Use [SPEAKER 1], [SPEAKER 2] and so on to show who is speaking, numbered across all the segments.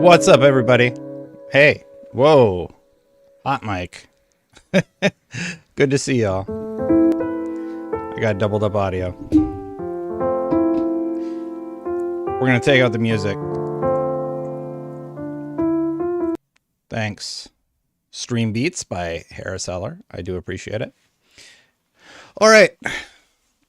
[SPEAKER 1] What's up, everybody? Hey, whoa, hot mic. Good to see y'all. I got doubled up audio. We're gonna take out the music. Thanks. Stream Beats by Harris Heller. I do appreciate it. All right.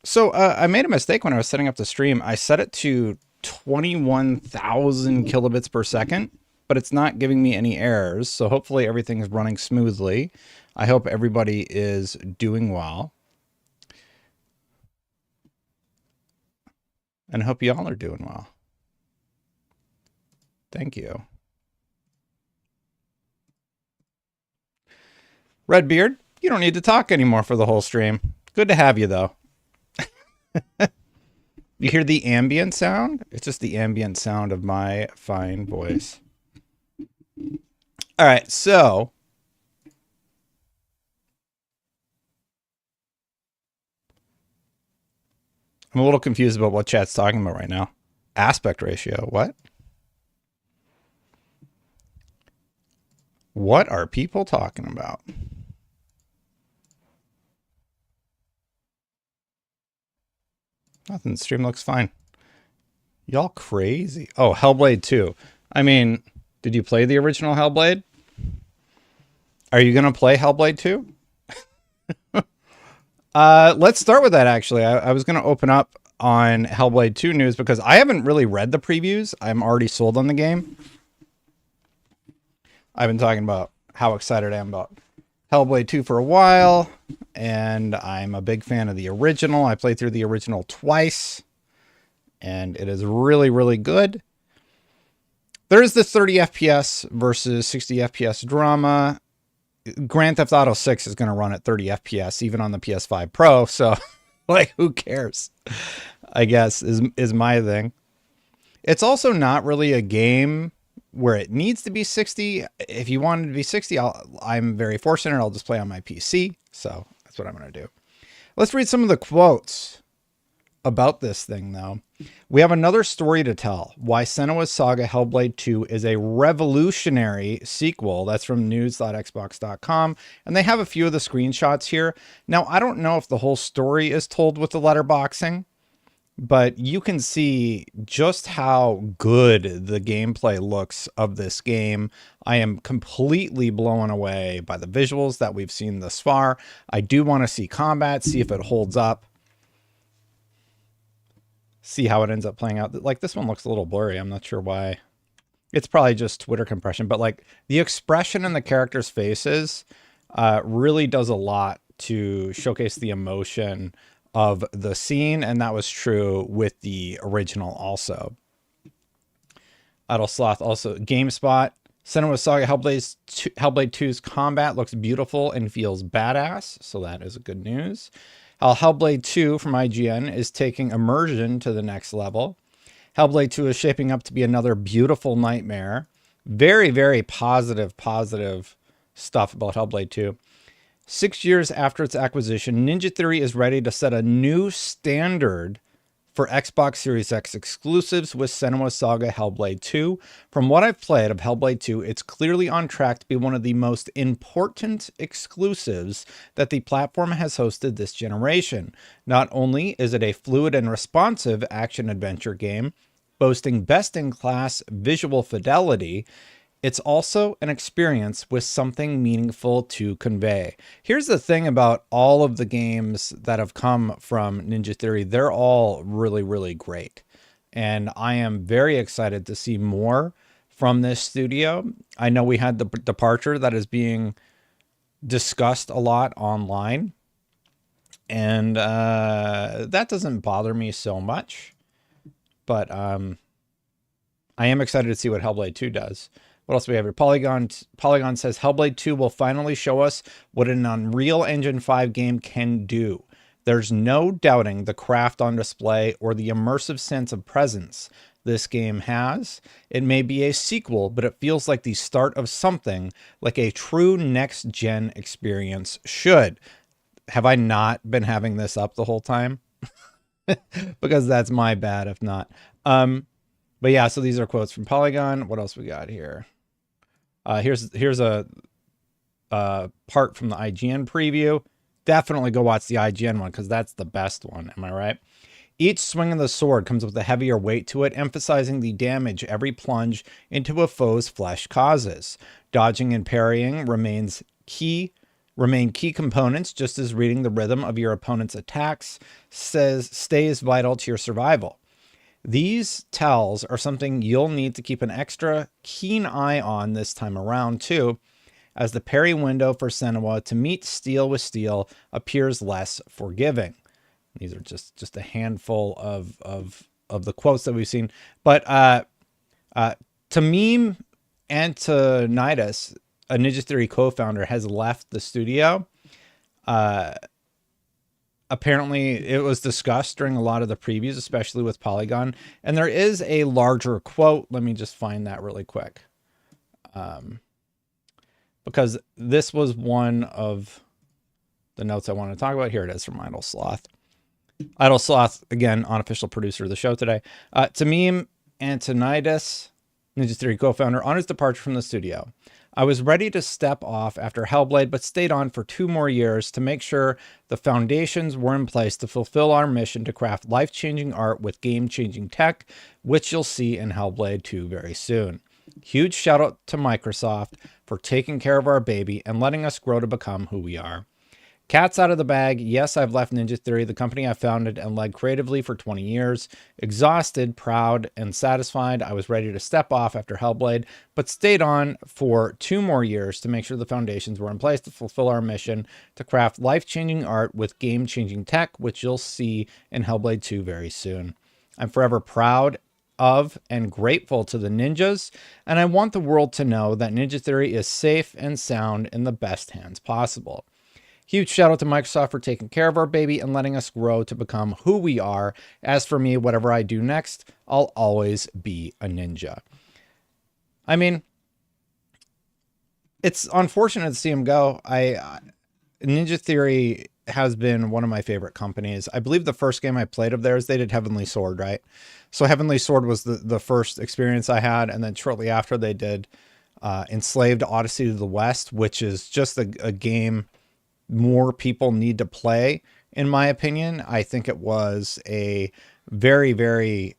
[SPEAKER 1] So I made a mistake when I was setting up the stream. I set it to 21,000 kilobits per second, but it's not giving me any errors. So hopefully everything is running smoothly. I hope everybody is doing well. And I hope y'all are doing well. Thank you. Redbeard, you don't need to talk anymore for the whole stream. Good to have you, though. You hear the ambient sound? It's just the ambient sound of my fine voice. All right, so I'm a little confused about what chat's talking about right now. Aspect ratio, what? What are people talking about? Nothing. The stream looks fine. Y'all crazy. Oh, Hellblade 2. I mean, did you play the original Hellblade? Are you going to play Hellblade 2? Let's start with that, actually. I was going to open up on Hellblade 2 news because I haven't really read the previews. I'm already sold on the game. I've been talking about how excited I am about Hellblade 2 for a while, and I'm a big fan of the original. I played through the original twice, and it is really, really good. There is the 30 FPS versus 60 FPS drama. Grand Theft Auto 6 is going to run at 30 FPS, even on the PS5 Pro, so, like, who cares? I guess, is my thing. It's also not really a game where it needs to be 60. If you want it to be 60, I'm very fortunate. I'll just play on my PC. So that's what I'm going to do. Let's read some of the quotes about this thing, though. We have another story to tell. Why Senua's Saga Hellblade 2 is a revolutionary sequel. That's from news.xbox.com. And they have a few of the screenshots here. Now, I don't know if the whole story is told with the letterboxing, but you can see just how good the gameplay looks of this game. I am completely blown away by the visuals that we've seen thus far. I do want to see combat, see if it holds up, see how it ends up playing out. Like, this one looks a little blurry. I'm not sure why. It's probably just Twitter compression, but like the expression in the characters' faces really does a lot to showcase the emotion of the scene, and that was true with the original also. Idle Sloth also, GameSpot, Senua's Saga Hellblade 2's combat looks beautiful and feels badass, so that is good news. Hellblade 2 from IGN is taking immersion to the next level. Hellblade 2 is shaping up to be another beautiful nightmare. Very, very positive stuff about Hellblade 2. 6 years after its acquisition, Ninja Theory is ready to set a new standard for Xbox Series X exclusives with Senua's Saga Hellblade 2. From what I've played of Hellblade 2, it's clearly on track to be one of the most important exclusives that the platform has hosted this generation. Not only is it a fluid and responsive action-adventure game, boasting best-in-class visual fidelity, it's also an experience with something meaningful to convey. Here's the thing about all of the games that have come from Ninja Theory. They're all really, really great. And I am very excited to see more from this studio. I know we had the departure that is being discussed a lot online. And that doesn't bother me so much. But I am excited to see what Hellblade 2 does. What else do we have here? Polygon says Hellblade 2 will finally show us what an Unreal Engine 5 game can do. There's no doubting the craft on display or the immersive sense of presence this game has. It may be a sequel, but it feels like the start of something like a true next-gen experience should. Have I not been having this up the whole time? Because that's my bad if not. But yeah, so these are quotes from Polygon. What else we got here? Here's a part from the IGN preview. Definitely go watch the IGN one because that's the best one. Am I right? Each swing of the sword comes with a heavier weight to it, emphasizing the damage every plunge into a foe's flesh causes. Dodging and parrying remain key components, just as reading the rhythm of your opponent's attacks stays vital to your survival. These tells are something you'll need to keep an extra keen eye on this time around too, as the parry window for Senua to meet steel with steel appears less forgiving. These are just a handful of the quotes that we've seen. But Tamim Antoniadis, a Ninja Theory co-founder, has left the studio. Apparently, it was discussed during a lot of the previews, especially with Polygon. And there is a larger quote. Let me just find that really quick. Because this was one of the notes I want to talk about. Here it is from Idle Sloth. Idle Sloth, again, unofficial producer of the show today. Tamim Antoniadis, Ninja Theory co-founder, on his departure from the studio. I was ready to step off after Hellblade, but stayed on for 2 more years to make sure the foundations were in place to fulfill our mission to craft life-changing art with game-changing tech, which you'll see in Hellblade 2 very soon. Huge shout out to Microsoft for taking care of our baby and letting us grow to become who we are. Cat's out of the bag. Yes, I've left Ninja Theory, the company I founded and led creatively for 20 years. Exhausted, proud, and satisfied, I was ready to step off after Hellblade, but stayed on for 2 more years to make sure the foundations were in place to fulfill our mission to craft life-changing art with game-changing tech, which you'll see in Hellblade 2 very soon. I'm forever proud of and grateful to the ninjas, and I want the world to know that Ninja Theory is safe and sound in the best hands possible. Huge shout out to Microsoft for taking care of our baby and letting us grow to become who we are. As for me, whatever I do next, I'll always be a ninja. I mean, it's unfortunate to see him go. Ninja Theory has been one of my favorite companies. I believe the first game I played of theirs, they did Heavenly Sword, right? So Heavenly Sword was the first experience I had. And then shortly after they did Enslaved Odyssey to the West, which is just a game more people need to play, in my opinion. I think it was a very, very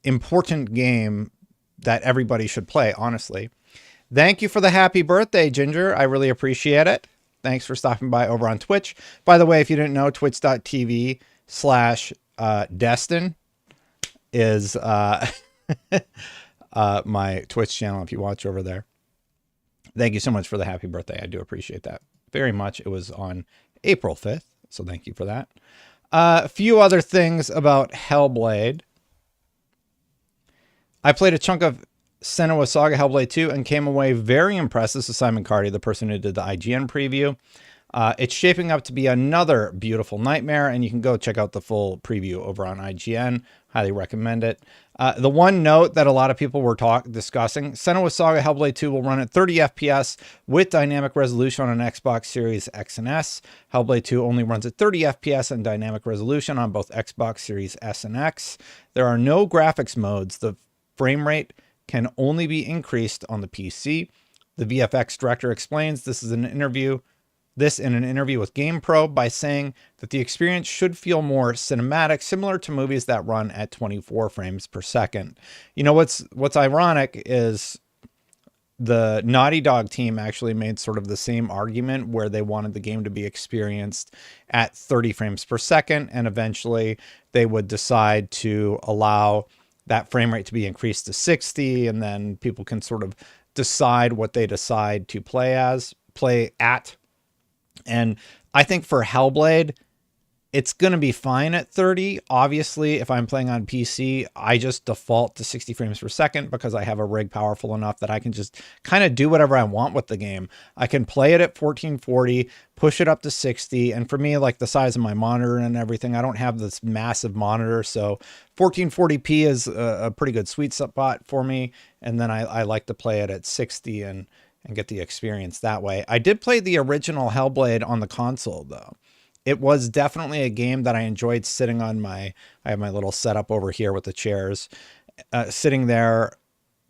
[SPEAKER 1] important game that everybody should play, honestly. Thank you for the happy birthday, Ginger. I really appreciate it. Thanks for stopping by over on Twitch. By the way, if you didn't know, twitch.tv/Destin is my Twitch channel if you watch over there. Thank you so much for the happy birthday. I do appreciate that very much. It was on April 5th, so thank you for that. A few other things about Hellblade. I played a chunk of Senua Saga Hellblade 2 and came away very impressed. This is Simon Carty, the person who did the IGN preview. It's shaping up to be another beautiful nightmare, and you can go check out the full preview over on IGN. Highly recommend it. The one note that a lot of people were discussing, Senua Saga Hellblade 2 will run at 30 FPS with dynamic resolution on an Xbox Series X and S. Hellblade 2 only runs at 30 FPS and dynamic resolution on both Xbox Series S and X. There are no graphics modes. The frame rate can only be increased on the PC. The VFX director explains this in an interview with GamePro by saying that the experience should feel more cinematic, similar to movies that run at 24 frames per second. You know, what's ironic is the Naughty Dog team actually made sort of the same argument where they wanted the game to be experienced at 30 frames per second, and eventually they would decide to allow that frame rate to be increased to 60, and then people can sort of decide what they decide to play at. And I think for Hellblade, it's going to be fine at 30. Obviously, if I'm playing on PC, I just default to 60 frames per second because I have a rig powerful enough that I can just kind of do whatever I want with the game. I can play it at 1440, push it up to 60. And for me, like the size of my monitor and everything, I don't have this massive monitor. So 1440p is a pretty good sweet spot for me. And then I like to play it at 60 and get the experience that way. I did play the original Hellblade on the console, though. It was definitely a game that I enjoyed sitting on I have my little setup over here with the chairs. sitting there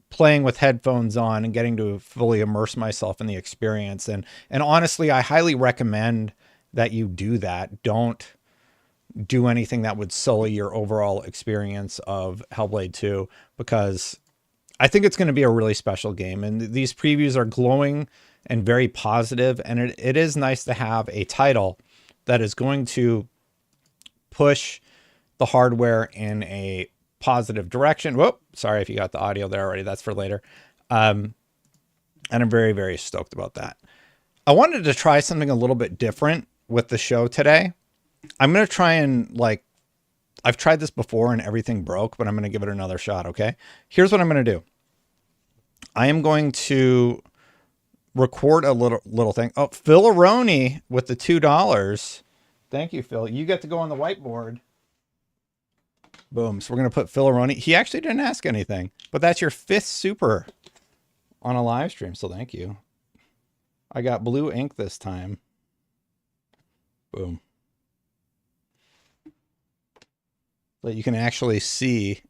[SPEAKER 1] playing with headphones on and getting to fully immerse myself in the experience. And honestly, I highly recommend that you do that. Don't do anything that would sully your overall experience of Hellblade 2, because I think it's going to be a really special game. And these previews are glowing and very positive. And it is nice to have a title that is going to push the hardware in a positive direction. Whoop, sorry if you got the audio there already. That's for later. And I'm very, very stoked about that. I wanted to try something a little bit different with the show today. I'm going to try and, like, I've tried this before and everything broke, but I'm going to give it another shot. Okay. Here's what I'm going to do. I am going to record a little thing. Oh, Phil Aroni with the $2. Thank you, Phil. You get to go on the whiteboard. Boom. So we're going to put Phil Aroni. He actually didn't ask anything, but that's your 5th super on a live stream. So thank you. I got blue ink this time. Boom. So you can actually see,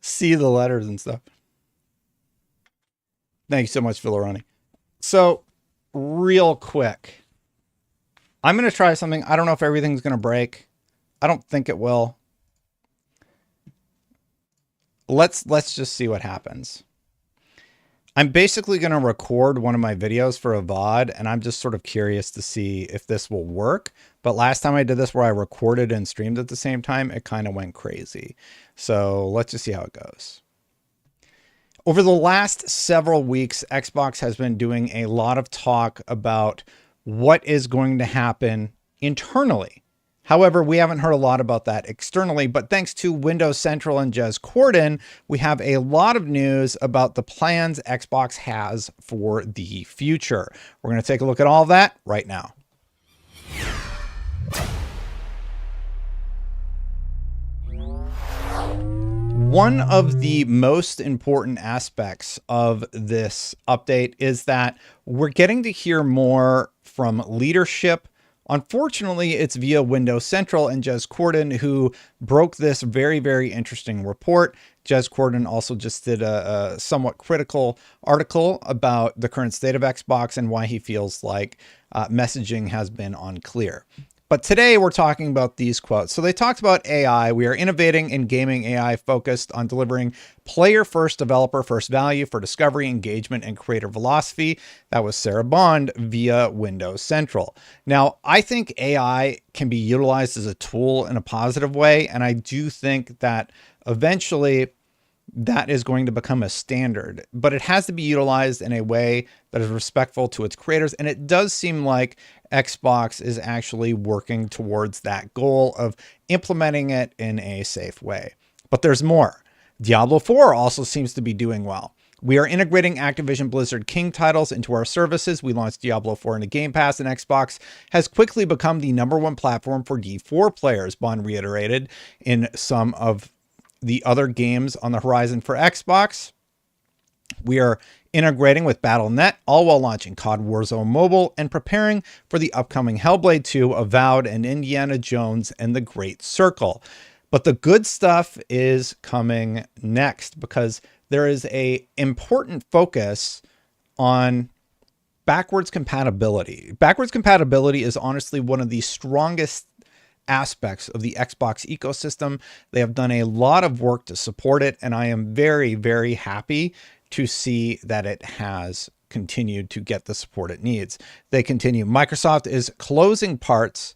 [SPEAKER 1] see the letters and stuff. Thank you so much, Phil Aroni. So real quick, I'm going to try something. I don't know if everything's going to break. I don't think it will. Let's just see what happens. I'm basically going to record one of my videos for a VOD, and I'm just sort of curious to see if this will work. But last time I did this where I recorded and streamed at the same time, it kind of went crazy. So let's just see how it goes. Over the last several weeks, Xbox has been doing a lot of talk about what is going to happen internally. However, we haven't heard a lot about that externally, but thanks to Windows Central and Jez Corden, we have a lot of news about the plans Xbox has for the future. We're going to take a look at all of that right now. One of the most important aspects of this update is that we're getting to hear more from leadership. Unfortunately, it's via Windows Central and Jez Corden, who broke this very, very interesting report. Jez Corden also just did a somewhat critical article about the current state of Xbox and why he feels like messaging has been unclear. But today we're talking about these quotes. So they talked about AI. We are innovating in gaming AI focused on delivering player first, developer first value for discovery, engagement, and creator velocity. That was Sarah Bond via Windows Central. Now, I think AI can be utilized as a tool in a positive way. And I do think that eventually that is going to become a standard, but it has to be utilized in a way that is respectful to its creators. And it does seem like Xbox is actually working towards that goal of implementing it in a safe way. But there's more. Diablo 4 also seems to be doing well. We are integrating Activision Blizzard King titles into our services. We launched Diablo 4 into Game Pass, and Xbox has quickly become the #1 platform for D4 players, Bond reiterated in some of the other games on the horizon for Xbox. We are integrating with Battle.net, all while launching COD Warzone Mobile and preparing for the upcoming Hellblade 2, Avowed, and Indiana Jones and the Great Circle. But the good stuff is coming next, because there is an important focus on backwards compatibility. Backwards compatibility is honestly one of the strongest aspects of the Xbox ecosystem. They have done a lot of work to support it, and I am very, very happy to see that it has continued to get the support it needs. They continue. Microsoft is closing parts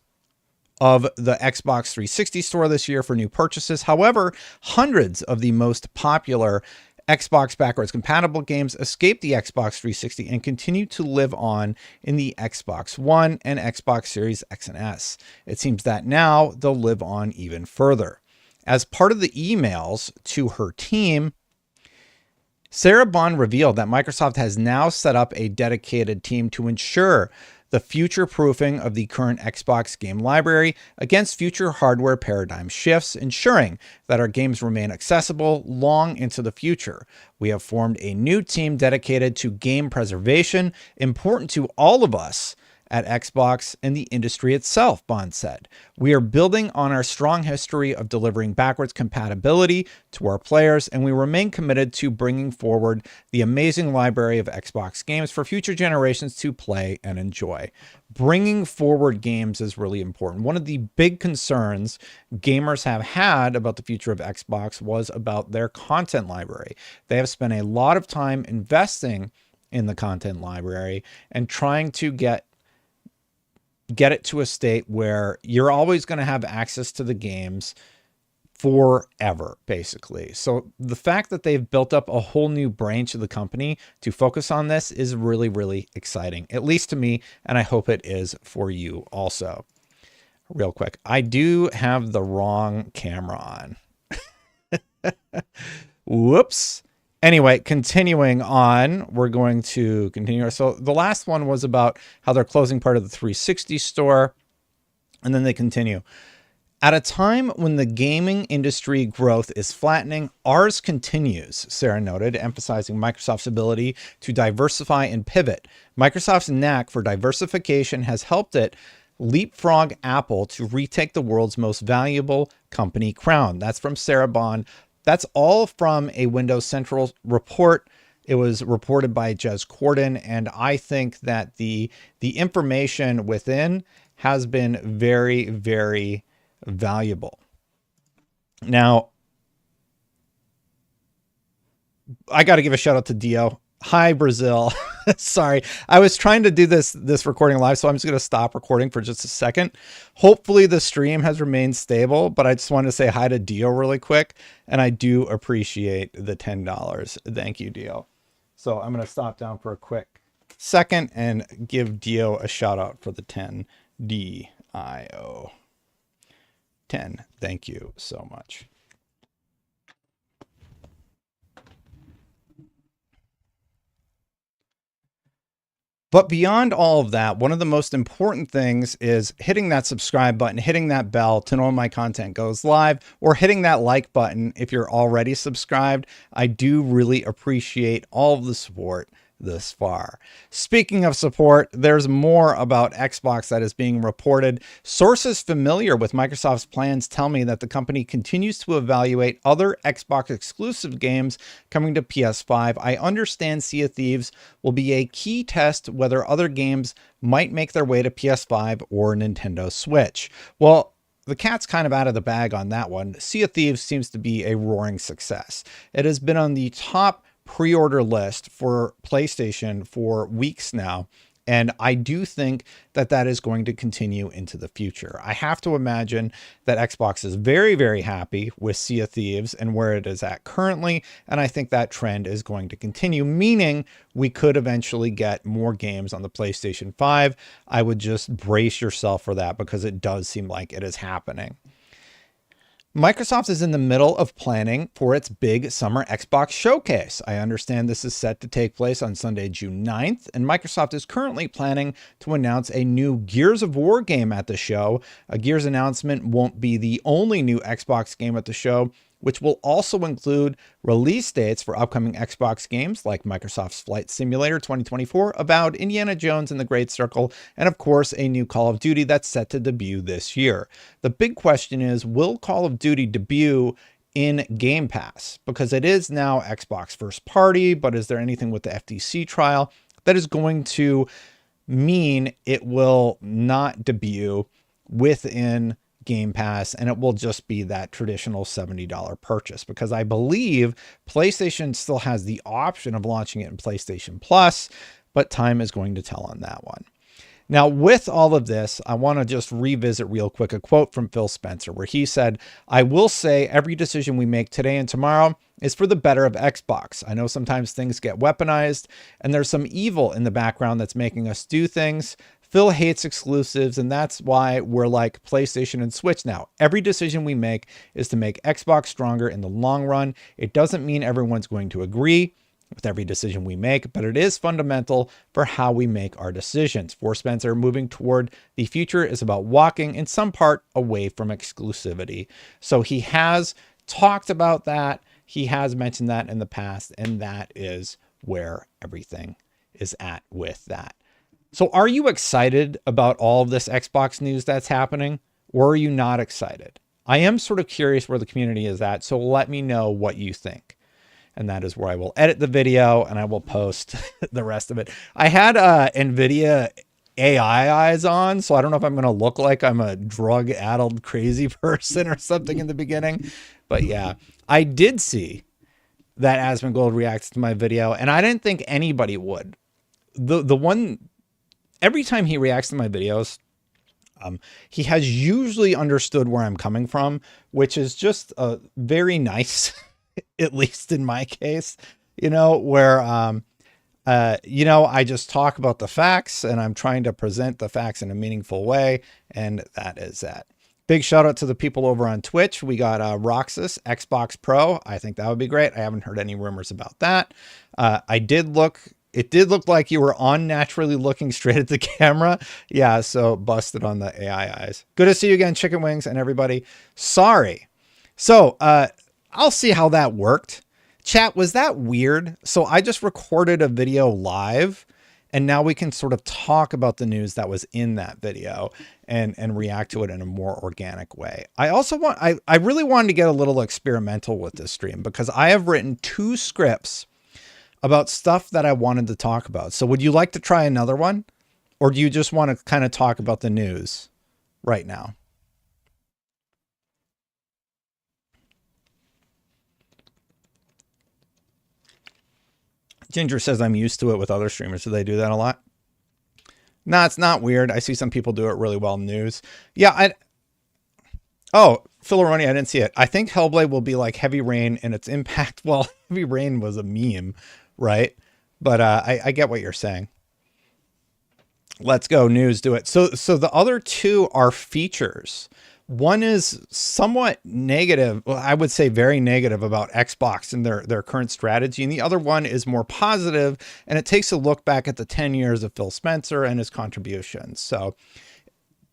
[SPEAKER 1] of the Xbox 360 store this year for new purchases. However, hundreds of the most popular Xbox backwards compatible games escape the Xbox 360 and continue to live on in the Xbox One and Xbox Series X and S. It seems that now they'll live on even further. As part of the emails to her team, Sarah Bond revealed that Microsoft has now set up a dedicated team to ensure the future proofing of the current Xbox game library against future hardware paradigm shifts, ensuring that our games remain accessible long into the future. We have formed a new team dedicated to game preservation, important to all of us at Xbox and the industry itself, Bond said. We are building on our strong history of delivering backwards compatibility to our players, and we remain committed to bringing forward the amazing library of Xbox games for future generations to play and enjoy. Bringing forward games is really important. One of the big concerns gamers have had about the future of Xbox was about their content library. They have spent a lot of time investing in the content library and trying to get it to a state where you're always going to have access to the games forever, basically. So the fact that they've built up a whole new branch of the company to focus on this is really, really exciting, at least to me, and I hope it is for you also. Real quick, I do have the wrong camera on. Whoops. Anyway, continuing on, we're going to continue. So the last one was about how they're closing part of the 360 store, and then they continue. At a time when the gaming industry growth is flattening, ours continues, Sarah noted, emphasizing Microsoft's ability to diversify and pivot. Microsoft's knack for diversification has helped it leapfrog Apple to retake the world's most valuable company crown. That's from Sarah Bond. That's all from a Windows Central report. It was reported by Jez Corden, and I think that the information within has been very, very valuable. Now, I got to give a shout out to Dio. Hi, Brazil. Sorry, I was trying to do this recording live, so I'm just going to stop recording for just a second. Hopefully the stream has remained stable, but I just wanted to say hi to Dio really quick, and I do appreciate the $10. Thank you, Dio. So I'm going to stop down for a quick second and give Dio a shout out for the 10 DIO. 10. Thank you so much. But beyond all of that, one of the most important things is hitting that subscribe button, hitting that bell to know when my content goes live, or hitting that like button if you're already subscribed. I do really appreciate all of the support this far. Speaking of support, there's more about Xbox that is being reported. Sources familiar with Microsoft's plans tell me that the company continues to evaluate other Xbox exclusive games coming to PS5. I understand Sea of Thieves will be a key test whether other games might make their way to PS5 or Nintendo Switch. Well, the cat's kind of out of the bag on that one. Sea of Thieves seems to be a roaring success. It has been on the top pre-order list for PlayStation for weeks now, and I do think that that is going to continue into the future. I have to imagine that Xbox is very, very happy with Sea of Thieves and where it is at currently, and I think that trend is going to continue, meaning we could eventually get more games on the PlayStation 5. I would just brace yourself for that because it does seem like it is happening. Microsoft is in the middle of planning for its big summer Xbox showcase. I understand this is set to take place on Sunday, June 9th, and Microsoft is currently planning to announce a new Gears of War game at the show. A Gears announcement won't be the only new Xbox game at the show, which will also include release dates for upcoming Xbox games like Microsoft's Flight Simulator 2024, Avowed, Indiana Jones and the Great Circle, and of course a new Call of Duty that's set to debut this year. The big question is, will Call of Duty debut in Game Pass? Because it is now Xbox first party, but is there anything with the FTC trial that is going to mean it will not debut within Game Pass, and it will just be that traditional $70 purchase? Because I believe PlayStation still has the option of launching it in PlayStation Plus, but time is going to tell on that one. Now, with all of this, I want to just revisit real quick a quote from Phil Spencer, where he said, "I will say every decision we make today and tomorrow is for the better of Xbox. I know sometimes things get weaponized and there's some evil in the background that's making us do things. Phil hates exclusives, and that's why we're like PlayStation and Switch now. Every decision we make is to make Xbox stronger in the long run. It doesn't mean everyone's going to agree with every decision we make, but it is fundamental for how we make our decisions." For Spencer, moving toward the future is about walking in some part away from exclusivity. So he has talked about that. He has mentioned that in the past, and that is where everything is at with that. So are you excited about all of this Xbox news that's happening, or are you not excited? I am sort of curious where the community is at, so let me know what you think. And that is where I will edit the video and I will post the rest of it. I had NVIDIA AI eyes on, so I don't know if I'm going to look like I'm a drug-addled crazy person or something in the beginning. But yeah, I did see that Asmongold reacts to my video, and I didn't think anybody would. The one, every time he reacts to my videos, he has usually understood where I'm coming from, which is just very nice, at least in my case, you know, where, you know, I just talk about the facts and I'm trying to present the facts in a meaningful way. And that is that. Big shout out to the people over on Twitch. We got Roxas, Xbox Pro. I think that would be great. I haven't heard any rumors about that. It did look like you were unnaturally looking straight at the camera. Yeah, so busted on the AI eyes. Good to see you again, Chicken Wings and everybody. Sorry. So I'll see how that worked. Chat, was that weird? So I just recorded a video live, and now we can sort of talk about the news that was in that video and react to it in a more organic way. I also I really wanted to get a little experimental with this stream because I have written 2 scripts about stuff that I wanted to talk about. So would you like to try another one? Or do you just want to kind of talk about the news right now? Ginger says I'm used to it with other streamers. Do they do that a lot? No, it's not weird. I see some people do it really well in news. Yeah, oh, Philaroni, I didn't see it. I think Hellblade will be like Heavy Rain and its impact. Well, Heavy Rain was a meme, right? But I get what you're saying. Let's go, news, do it. So the other 2 are features. One is somewhat negative. Well, I would say very negative about Xbox and their current strategy. And the other one is more positive, and it takes a look back at the 10 years of Phil Spencer and his contributions. So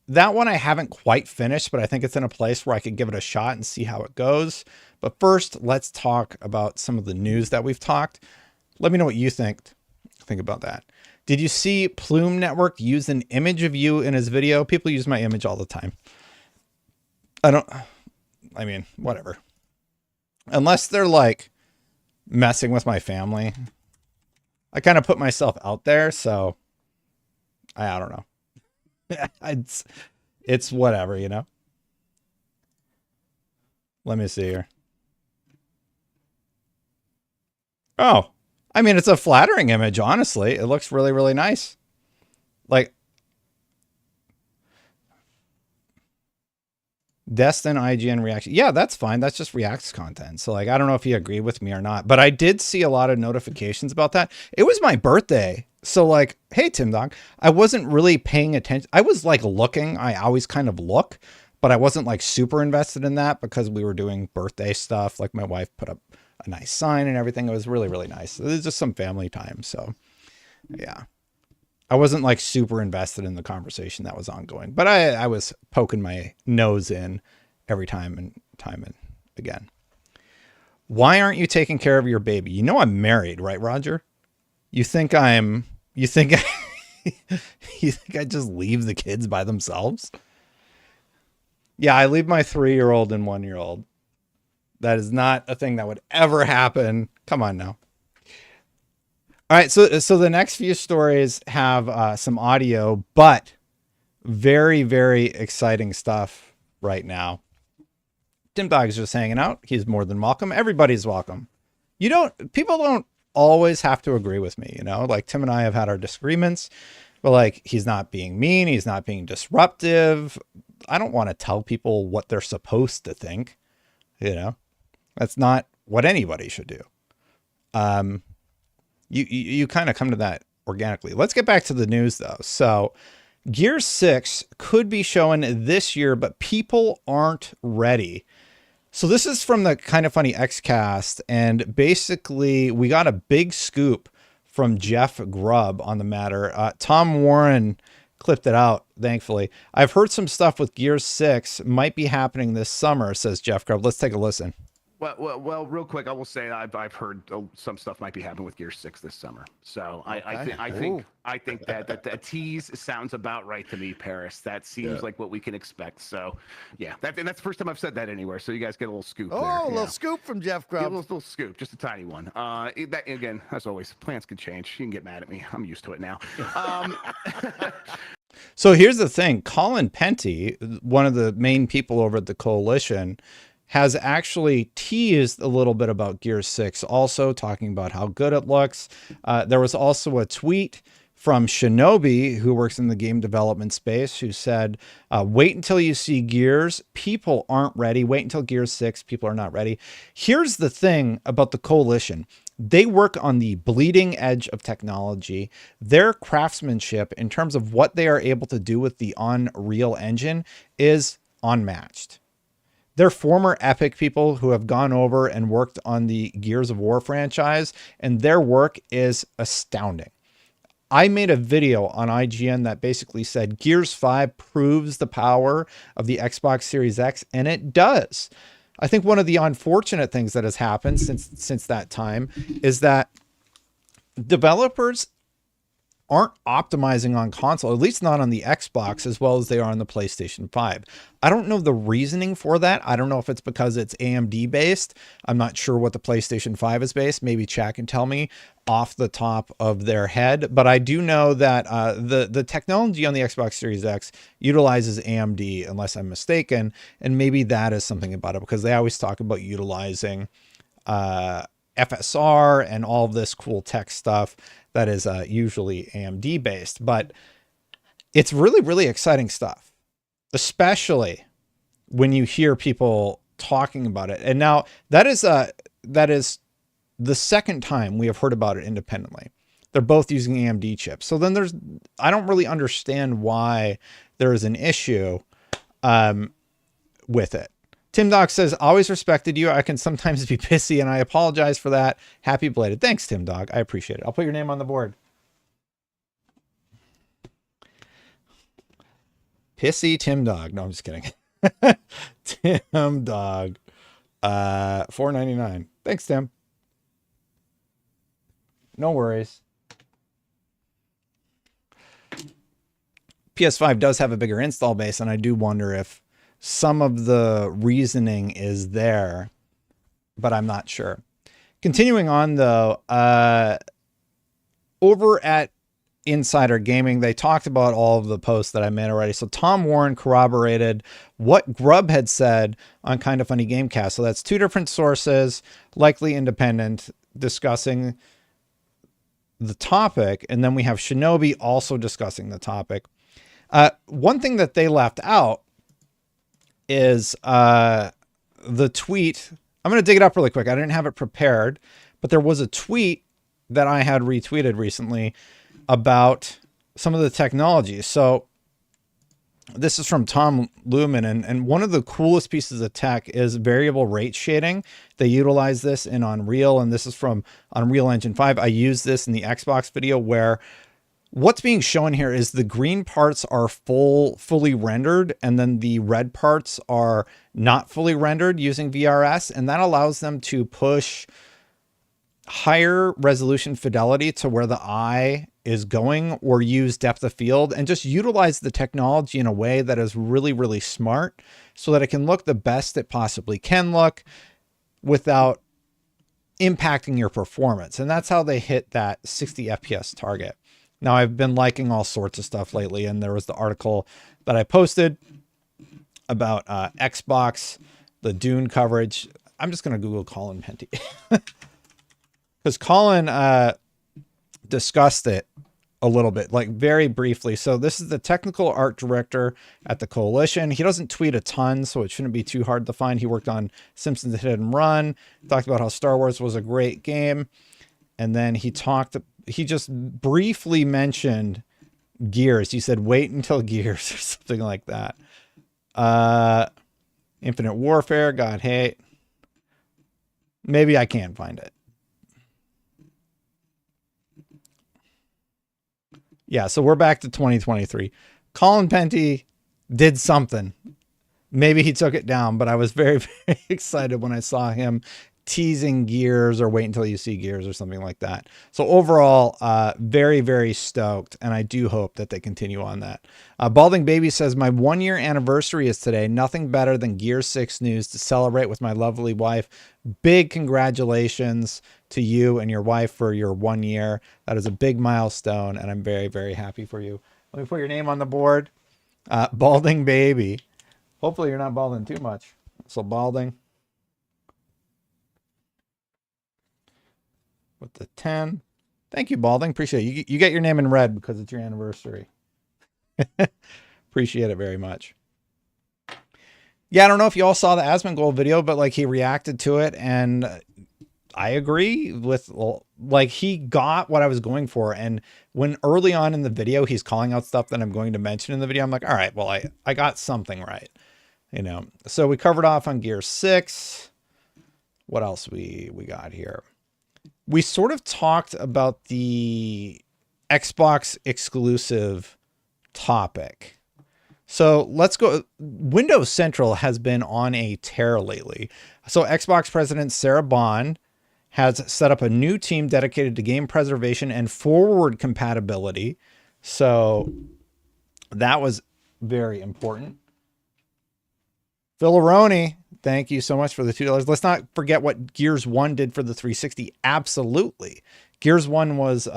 [SPEAKER 1] that one I haven't quite finished, but I think it's in a place where I could give it a shot and see how it goes. But first, let's talk about some of the news that we've talked. Let me know what you think about that. Did you see Plume Network use an image of you in his video? People use my image all the time. I mean, whatever. Unless they're like messing with my family. I kind of put myself out there, so I don't know. It's whatever, you know? Let me see here. Oh, I mean, it's a flattering image, honestly. It looks really, really nice. Like, Destin IGN reaction. Yeah, that's fine. That's just React's content. So like, I don't know if you agree with me or not, but I did see a lot of notifications about that. It was my birthday. So like, hey, Tim Dog, I wasn't really paying attention. I was like looking, I always kind of look, but I wasn't like super invested in that because we were doing birthday stuff. Like my wife put up a nice sign and everything. It was really, really nice. It was just some family time. So yeah. I wasn't like super invested in the conversation that was ongoing, but I was poking my nose in every time and again. Why aren't you taking care of your baby? You know, I'm married, right, Roger? You think you think I just leave the kids by themselves? Yeah, I leave my 3-year-old and 1-year-old. That is not a thing that would ever happen. Come on now. All right, so the next few stories have some audio, but very, very exciting stuff right now. Tim Dog is just hanging out. He's more than welcome. Everybody's welcome. People don't always have to agree with me, you know? Like Tim and I have had our disagreements, but like he's not being mean, he's not being disruptive. I don't want to tell people what they're supposed to think, you know? That's not what anybody should do. You kind of come to that organically. Let's get back to the news though. So Gears 6 could be showing this year, but people aren't ready. So this is from the Kind of Funny Xcast, and basically we got a big scoop from Jeff Grubb on the matter. Tom Warren clipped it out, thankfully. I've heard some stuff with Gears 6 might be happening this summer, says Jeff Grubb. Let's take a listen.
[SPEAKER 2] Well, real quick, I will say I've heard some stuff might be happening with Gear 6 this summer. So
[SPEAKER 1] Okay.
[SPEAKER 2] I think that tease sounds about right to me, Paris. That seems like what we can expect. So, yeah, and that's the first time I've said that anywhere. So you guys get a little scoop there.
[SPEAKER 3] Oh, a little scoop from Jeff
[SPEAKER 2] Get a
[SPEAKER 3] Grubb.
[SPEAKER 2] little scoop, just a tiny one. That again, as always, plans can change. You can get mad at me. I'm used to it now.
[SPEAKER 1] So here's the thing. Colin Penty, one of the main people over at the Coalition, has actually teased a little bit about Gear 6, also talking about how good it looks. There was also a tweet from Shinobi, who works in the game development space, who said, wait until you see Gears. People aren't ready. Wait until Gears 6. People are not ready. Here's the thing about the Coalition. They work on the bleeding edge of technology. Their craftsmanship in terms of what they are able to do with the Unreal Engine is unmatched. They're former Epic people who have gone over and worked on the Gears of War franchise, and their work is astounding. I made a video on IGN that basically said Gears 5 proves the power of the Xbox Series X, and it does. I think one of the unfortunate things that has happened since that time is that developers aren't optimizing on console, at least not on the Xbox as well as they are on the PlayStation 5. I don't know the reasoning for that. I don't know if it's because it's AMD based. I'm not sure what the PlayStation 5 is based. Maybe chat can tell me off the top of their head. But I do know that the technology on the Xbox Series X utilizes AMD, unless I'm mistaken. And maybe that is something about it, because they always talk about utilizing FSR and all of this cool tech stuff that is usually AMD based. But it's really, really exciting stuff, especially when you hear people talking about it. And now that is the second time we have heard about it independently. They're both using AMD chips. So then I don't really understand why there is an issue with it. Tim Doc says, always respected you. I can sometimes be pissy and I apologize for that. Happy belated. Thanks, Tim Doc. I appreciate it. I'll put your name on the board. Pissy Tim Dog. No, I'm just kidding. Tim Dog. $4.99. Thanks, Tim. No worries. PS5 does have a bigger install base, and I do wonder if some of the reasoning is there, but I'm not sure. Continuing on, though, over at Insider Gaming, they talked about all of the posts that I made already. So Tom Warren corroborated what Grubb had said on Kind of Funny Gamecast. So that's two different sources, likely independent, discussing the topic. And then we have Shinobi also discussing the topic. One thing that they left out is the tweet. I'm going to dig it up really quick. I didn't have it prepared, but there was a tweet that I had retweeted recently about some of the technology. So this is from Tom Lumen, and one of the coolest pieces of tech is variable rate shading. They utilize this in Unreal, and this is from Unreal Engine 5. I used this in the Xbox video, where what's being shown here is the green parts are fully rendered, and then the red parts are not fully rendered using VRS, and that allows them to push higher resolution fidelity to where the eye is going, or use depth of field, and just utilize the technology in a way that is really, really smart, so that it can look the best it possibly can look without impacting your performance. And that's how they hit that 60 FPS target. Now, I've been liking all sorts of stuff lately, and there was the article that I posted about Xbox, the Dune coverage. I'm just going to Google Colin Penty. Because Colin discussed it a little bit, like very briefly. So this is the technical art director at the Coalition. He doesn't tweet a ton, so it shouldn't be too hard to find. He worked on Simpsons Hit and Run, talked about how Star Wars was a great game. And then he just briefly mentioned Gears. He said, wait until Gears or something like that. Infinite Warfare, God hate. Maybe I can find it. Yeah, so we're back to 2023. Colin Penty did something maybe he took it down, but I was very, very excited when I saw him teasing Gears or wait until you see Gears or something like that. So overall, very, very stoked. And I do hope that they continue on that. Balding Baby says, my 1-year anniversary is today. Nothing better than Gears 6 news to celebrate with my lovely wife. Big congratulations to you and your wife for your 1 year. That is a big milestone. And I'm very, very happy for you. Let me put your name on the board. Balding Baby. Hopefully you're not balding too much. So Balding. With the 10. Thank you, Balding. Appreciate it. You get your name in red because it's your anniversary. Appreciate it very much. Yeah, I don't know if you all saw the Asmongold video, but like he reacted to it, and I agree with, like, he got what I was going for. And when early on in the video he's calling out stuff that I'm going to mention in the video, I'm like, all right, well, I got something right, you know. So we covered off on Gear 6. What else we got here? We sort of talked about the Xbox exclusive topic. So let's go. Windows Central has been on a tear lately. So Xbox President Sarah Bond has set up a new team dedicated to game preservation and forward compatibility. So that was very important. Phil Aroni, thank you so much for the $2. Let's not forget what Gears 1 did for the 360. Absolutely. Gears 1 was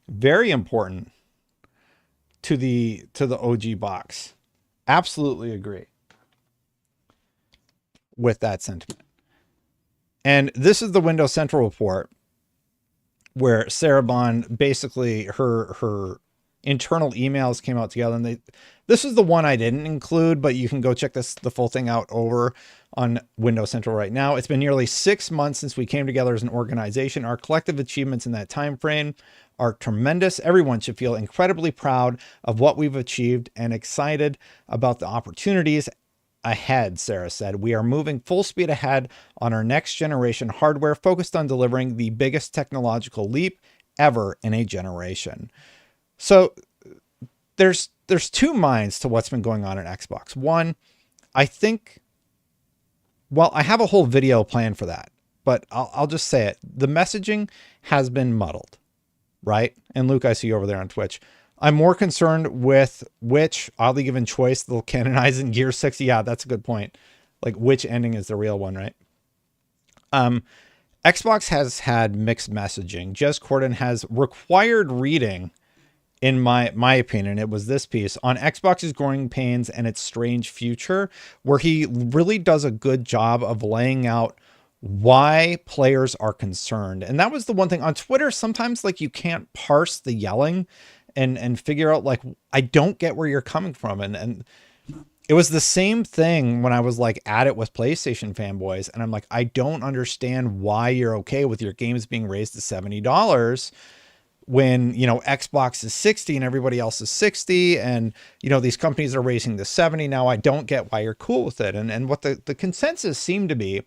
[SPEAKER 1] very important to the OG box. Absolutely agree with that sentiment. And this is the Windows Central report where Sarah Bond, basically her internal emails came out together, and this is the one I didn't include, but you can go check the full thing out over on Windows Central right now. It's been nearly 6 months since we came together as an organization. Our collective achievements in that time frame are tremendous. Everyone should feel incredibly proud of what we've achieved and excited about the opportunities ahead, Sarah said. We are moving full speed ahead on our next generation hardware, focused on delivering the biggest technological leap ever in a generation. So there's two minds to what's been going on in Xbox. One, I think, well, I have a whole video planned for that, but I'll just say it. The messaging has been muddled, right? And Luke, I see you over there on Twitch. I'm more concerned with which, oddly given choice, they'll canonize in Gear 6. Yeah, that's a good point. Like, which ending is the real one, right? Xbox has had mixed messaging. Jez Corden has required reading, in my opinion. It was this piece on Xbox's growing pains and its strange future, where he really does a good job of laying out why players are concerned. And that was the one thing on Twitter. Sometimes, like, you can't parse the yelling and figure out, like, I don't get where you're coming from. And it was the same thing when I was like at it with PlayStation fanboys. And I'm like, I don't understand why you're okay with your games being raised to $70 when, you know, Xbox is 60 and everybody else is 60. And, you know, these companies are raising to 70. Now I don't get why you're cool with it. And what the consensus seemed to be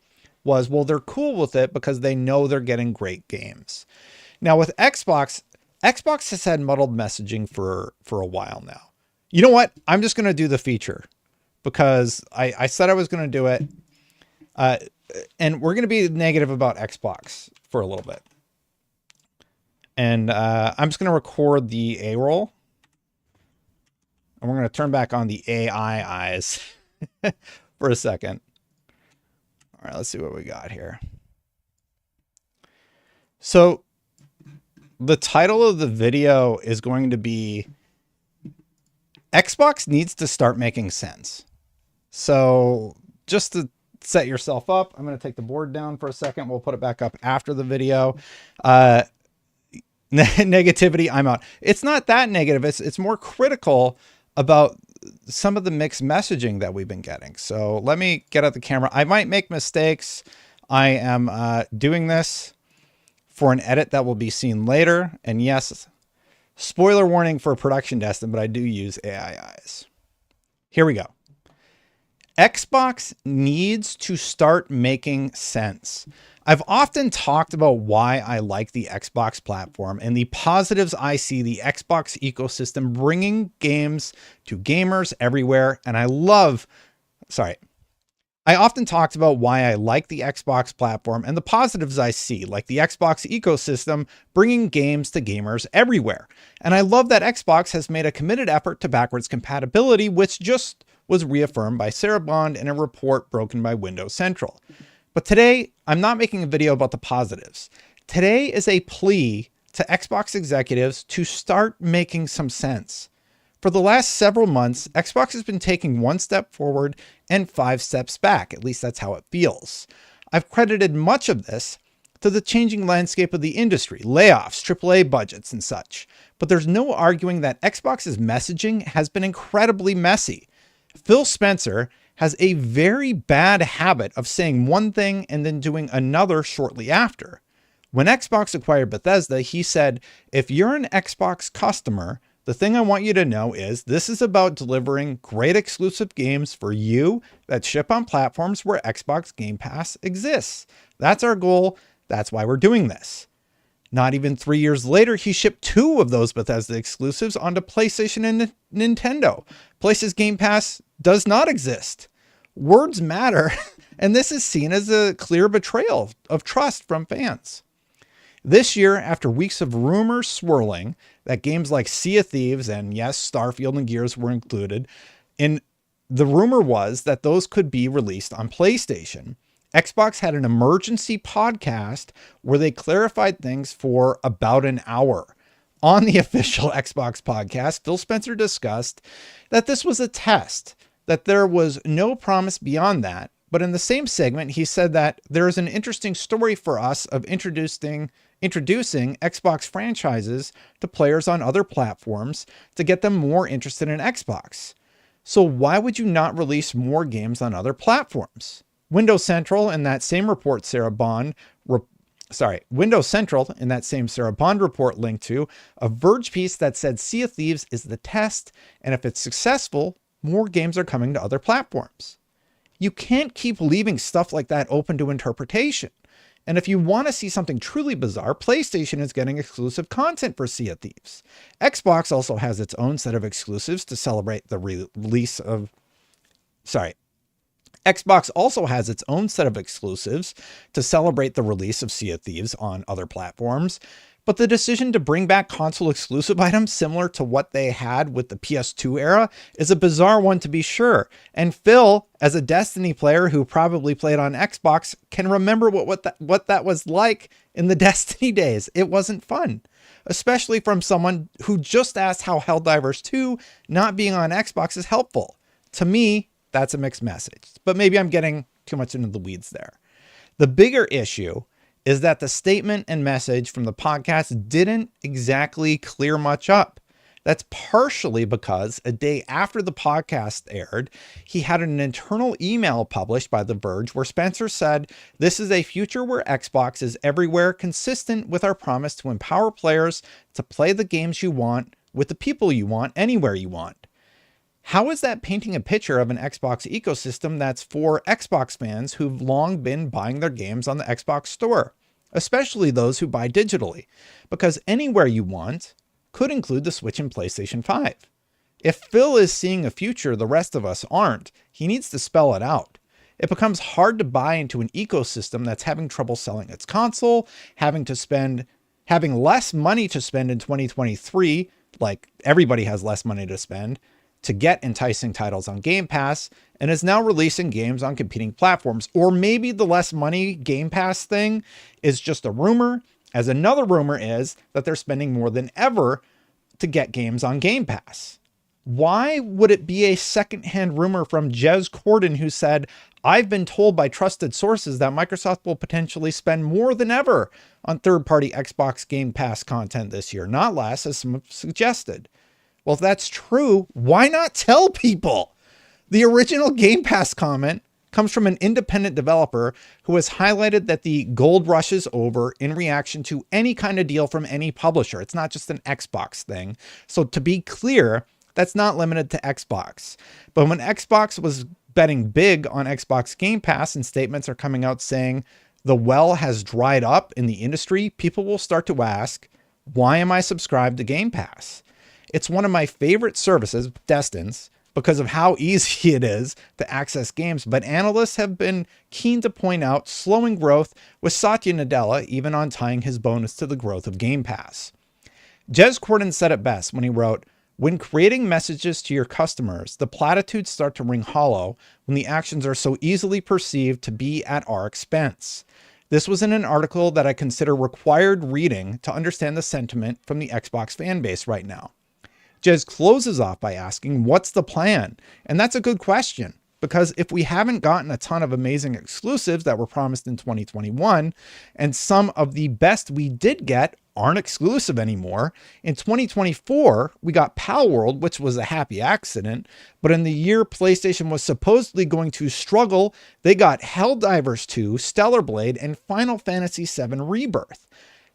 [SPEAKER 1] was, well, they're cool with it because they know they're getting great games. Now with Xbox has had muddled messaging for a while now. You know what? I'm just going to do the feature because I said I was going to do it. And we're going to be negative about Xbox for a little bit. And I'm just going to record the A roll. And we're going to turn back on the AI eyes for a second. All right, let's see what we got here. So the title of the video is going to be Xbox needs to start making sense. So just to set yourself up, I'm going to take the board down for a second. We'll put it back up after the video. Negativity, I'm out. It's not that negative. It's more critical about some of the mixed messaging that we've been getting. So let me get out the camera. I might make mistakes. I am doing this for an edit that will be seen later. And yes, spoiler warning for production testing, but I do use AI eyes. Here we go. Xbox needs to start making sense. I've often talked about why I like the Xbox platform and the positives I see the Xbox ecosystem bringing games to gamers everywhere. And I love sorry. I often talked about why I like the Xbox platform and the positives I see, like the Xbox ecosystem bringing games to gamers everywhere. And I love that Xbox has made a committed effort to backwards compatibility, which just was reaffirmed by Sarah Bond in a report broken by Windows Central. But today, I'm not making a video about the positives. Today is a plea to Xbox executives to start making some sense. For the last several months, Xbox has been taking one step forward and 5 steps back. At least that's how it feels. I've credited much of this to the changing landscape of the industry, layoffs, AAA budgets, and such. But there's no arguing that Xbox's messaging has been incredibly messy. Phil Spencer has a very bad habit of saying one thing and then doing another shortly after. When Xbox acquired Bethesda, he said, if you're an Xbox customer, the thing I want you to know is this is about delivering great exclusive games for you that ship on platforms where Xbox Game Pass exists. That's our goal. That's why we're doing this. Not even 3 years later, he shipped 2 of those Bethesda exclusives onto PlayStation and Nintendo. PlayStation's Game Pass does not exist. Words matter, and this is seen as a clear betrayal of trust from fans. This year, after weeks of rumors swirling that games like Sea of Thieves and yes, Starfield and Gears were included, the rumor was that those could be released on PlayStation. Xbox had an emergency podcast where they clarified things for about an hour. On the official Xbox podcast, Phil Spencer discussed that this was a test, that there was no promise beyond that. But in the same segment, he said that there is an interesting story for us of introducing Xbox franchises to players on other platforms to get them more interested in Xbox. So why would you not release more games on other platforms? Windows Central in that same report Windows Central in that same Sarah Bond report linked to a Verge piece that said Sea of Thieves is the test, and if it's successful, more games are coming to other platforms. You can't keep leaving stuff like that open to interpretation. And if you want to see something truly bizarre, PlayStation is getting exclusive content for Sea of Thieves. Xbox also has its own set of exclusives to celebrate the release of... Xbox also has its own set of exclusives to celebrate the release of Sea of Thieves on other platforms. But the decision to bring back console exclusive items similar to what they had with the PS2 era is a bizarre one to be sure. And Phil, as a Destiny player who probably played on Xbox, can remember what that was like in the Destiny days. It wasn't fun, especially from someone who just asked how Helldivers 2 not being on Xbox is helpful. To me, that's a mixed message, but maybe I'm getting too much into the weeds there. The bigger issue is that the statement and message from the podcast didn't exactly clear much up. That's partially because a day after the podcast aired, he had an internal email published by The Verge where Spencer said, "This is a future where Xbox is everywhere, consistent with our promise to empower players to play the games you want with the people you want, anywhere you want." How is that painting a picture of an Xbox ecosystem that's for Xbox fans who've long been buying their games on the Xbox store, especially those who buy digitally? Because anywhere you want could include the Switch and PlayStation 5. If Phil is seeing a future the rest of us aren't, he needs to spell it out. It becomes hard to buy into an ecosystem that's having trouble selling its console, having less money to spend in 2023, like everybody has less money to spend, to get enticing titles on Game Pass, and is now releasing games on competing platforms. Or maybe the less money Game Pass thing is just a rumor, as another rumor is that they're spending more than ever to get games on Game Pass. Why would it be a secondhand rumor from Jez Corden who said, "I've been told by trusted sources that Microsoft will potentially spend more than ever on third-party Xbox Game Pass content this year, not less, as some have suggested"? Well, if that's true, why not tell people? The original Game Pass comment comes from an independent developer who has highlighted that the gold rush is over in reaction to any kind of deal from any publisher. It's not just an Xbox thing. So to be clear, that's not limited to Xbox. But when Xbox was betting big on Xbox Game Pass and statements are coming out saying the well has dried up in the industry, people will start to ask, why am I subscribed to Game Pass? It's one of my favorite services, Destin's, because of how easy it is to access games, but analysts have been keen to point out slowing growth with Satya Nadella even on tying his bonus to the growth of Game Pass. Jez Corden said it best when he wrote, "When creating messages to your customers, the platitudes start to ring hollow when the actions are so easily perceived to be at our expense." This was in an article that I consider required reading to understand the sentiment from the Xbox fan base right now. Jez closes off by asking, what's the plan? And that's a good question, because if we haven't gotten a ton of amazing exclusives that were promised in 2021, and some of the best we did get aren't exclusive anymore, in 2024, we got Palworld, which was a happy accident, but in the year PlayStation was supposedly going to struggle, they got Helldivers 2, Stellar Blade, and Final Fantasy VII Rebirth.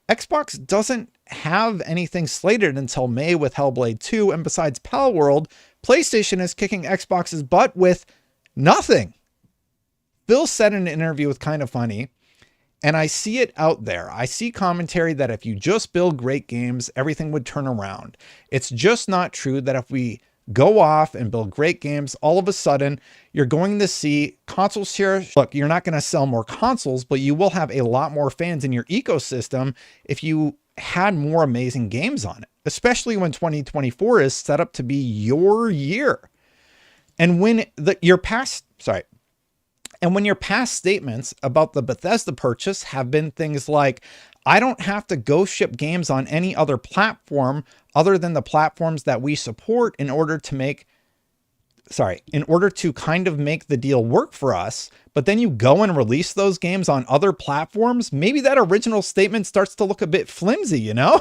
[SPEAKER 1] Xbox doesn't have anything slated until May with Hellblade 2, and besides Palworld, PlayStation is kicking Xbox's butt with nothing. Phil said in an interview with Kinda Funny, and I see it out there. I see commentary that if you just build great games, everything would turn around. It's just not true that if we go off and build great games, all of a sudden you're going to see console share. Look, you're not going to sell more consoles, but you will have a lot more fans in your ecosystem if you had more amazing games on it, especially when 2024 is set up to be your year. And when your past statements about the Bethesda purchase have been things like, I don't have to go ship games on any other platform other than the platforms that we support in order to kind of make the deal work for us, but then you go and release those games on other platforms, maybe that original statement starts to look a bit flimsy, you know?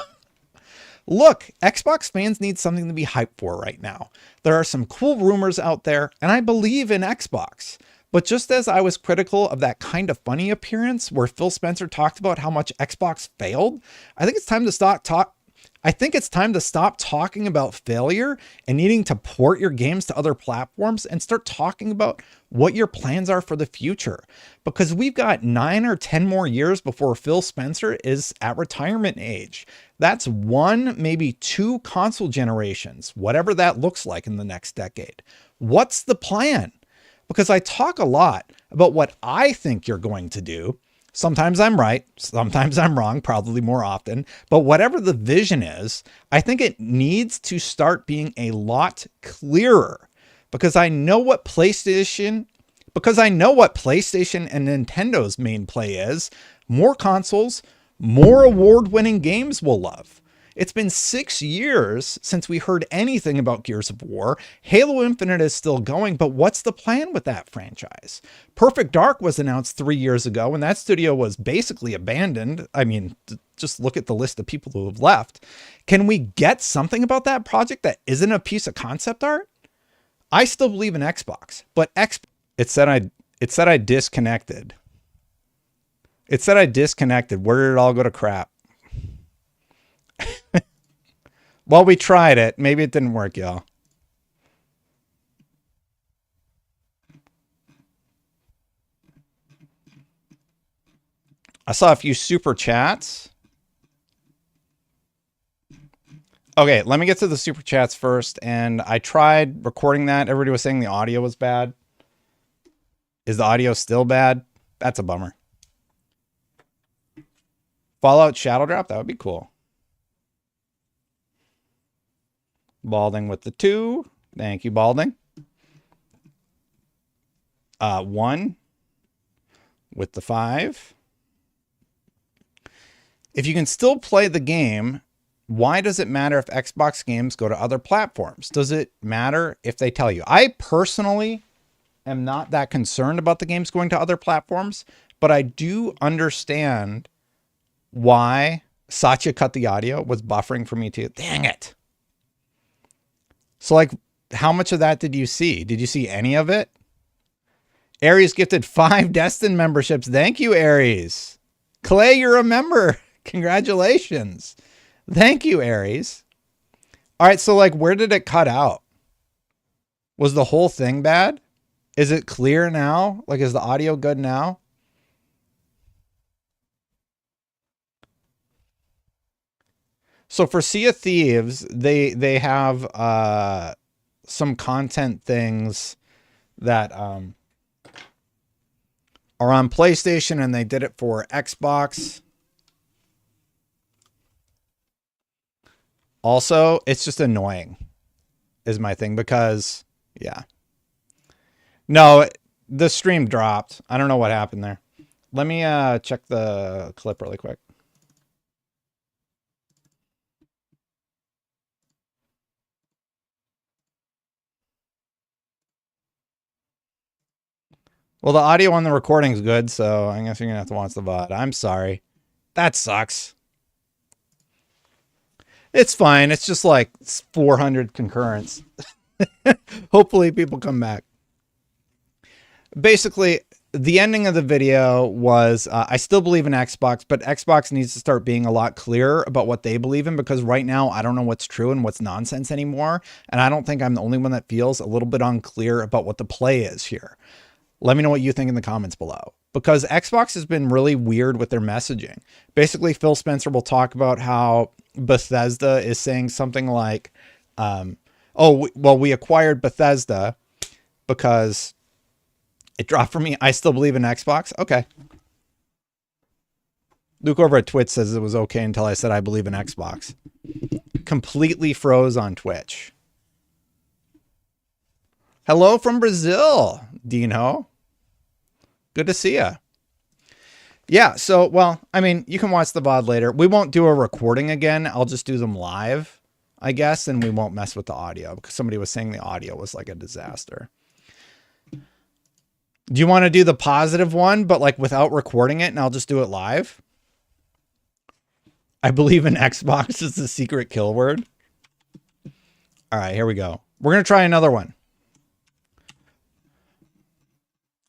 [SPEAKER 1] Look, Xbox fans need something to be hyped for right now. There are some cool rumors out there, and I believe in Xbox. But just as I was critical of that Kinda Funny appearance where Phil Spencer talked about how much Xbox failed, I think it's time to stop talking about failure and needing to port your games to other platforms and start talking about what your plans are for the future. Because we've got 9 or 10 more years before Phil Spencer is at retirement age. That's 1, maybe 2 console generations, whatever that looks like in the next decade. What's the plan? Because I talk a lot about what I think you're going to do. Sometimes I'm right, sometimes I'm wrong, probably more often. But whatever the vision is, I think it needs to start being a lot clearer. Because I know what PlayStation and Nintendo's main play is. More consoles, more award-winning games we'll love. It's been 6 years since we heard anything about Gears of War. Halo Infinite is still going, but what's the plan with that franchise? Perfect Dark was announced 3 years ago, and that studio was basically abandoned. I mean, just look at the list of people who have left. Can we get something about that project that isn't a piece of concept art? I still believe in Xbox, but it said I disconnected. It said I disconnected. Where did it all go to crap? Well, we tried it. Maybe it didn't work, y'all. I saw a few super chats. Okay, let me get to the super chats first. And I tried recording that. Everybody was saying the audio was bad. Is the audio still bad? That's a bummer. Fallout Shadow Drop? That would be cool. Balding with the 2. Thank you, Balding. 1 with the 5. If you can still play the game, why does it matter if Xbox games go to other platforms? Does it matter if they tell you? I personally am not that concerned about the games going to other platforms, but I do understand why Satya cut the audio. Was buffering for me too. Dang it. So like, how much of that did you see? Did you see any of it? Aries gifted 5 Destin memberships. Thank you, Aries. Clay, you're a member. Congratulations. Thank you, Aries. All right, so like, where did it cut out? Was the whole thing bad? Is it clear now? Like, is the audio good now? So for Sea of Thieves, they have some content things that are on PlayStation, and they did it for Xbox. Also, it's just annoying is my thing because, yeah. No, the stream dropped. I don't know what happened there. Let me check the clip really quick. Well, the audio on the recording is good, so I guess you're going to have to watch the VOD. I'm sorry. That sucks. It's fine. It's just like 400 concurrents. Hopefully people come back. Basically, the ending of the video was, I still believe in Xbox, but Xbox needs to start being a lot clearer about what they believe in, because right now I don't know what's true and what's nonsense anymore. And I don't think I'm the only one that feels a little bit unclear about what the play is here. Let me know what you think in the comments below, because Xbox has been really weird with their messaging. Basically, Phil Spencer will talk about how Bethesda is saying something like, we acquired Bethesda because it dropped for me. I still believe in Xbox. Okay. Luke over at Twitch says it was okay until I said I believe in Xbox. Completely froze on Twitch. Hello from Brazil, Dino. Good to see ya. Yeah, so, well, I mean, you can watch the VOD later. We won't do a recording again. I'll just do them live, I guess, and we won't mess with the audio, because somebody was saying the audio was like a disaster. Do you want to do the positive one, but like without recording it, and I'll just do it live? I believe in Xbox is the secret kill word. All right, here we go. We're going to try another one.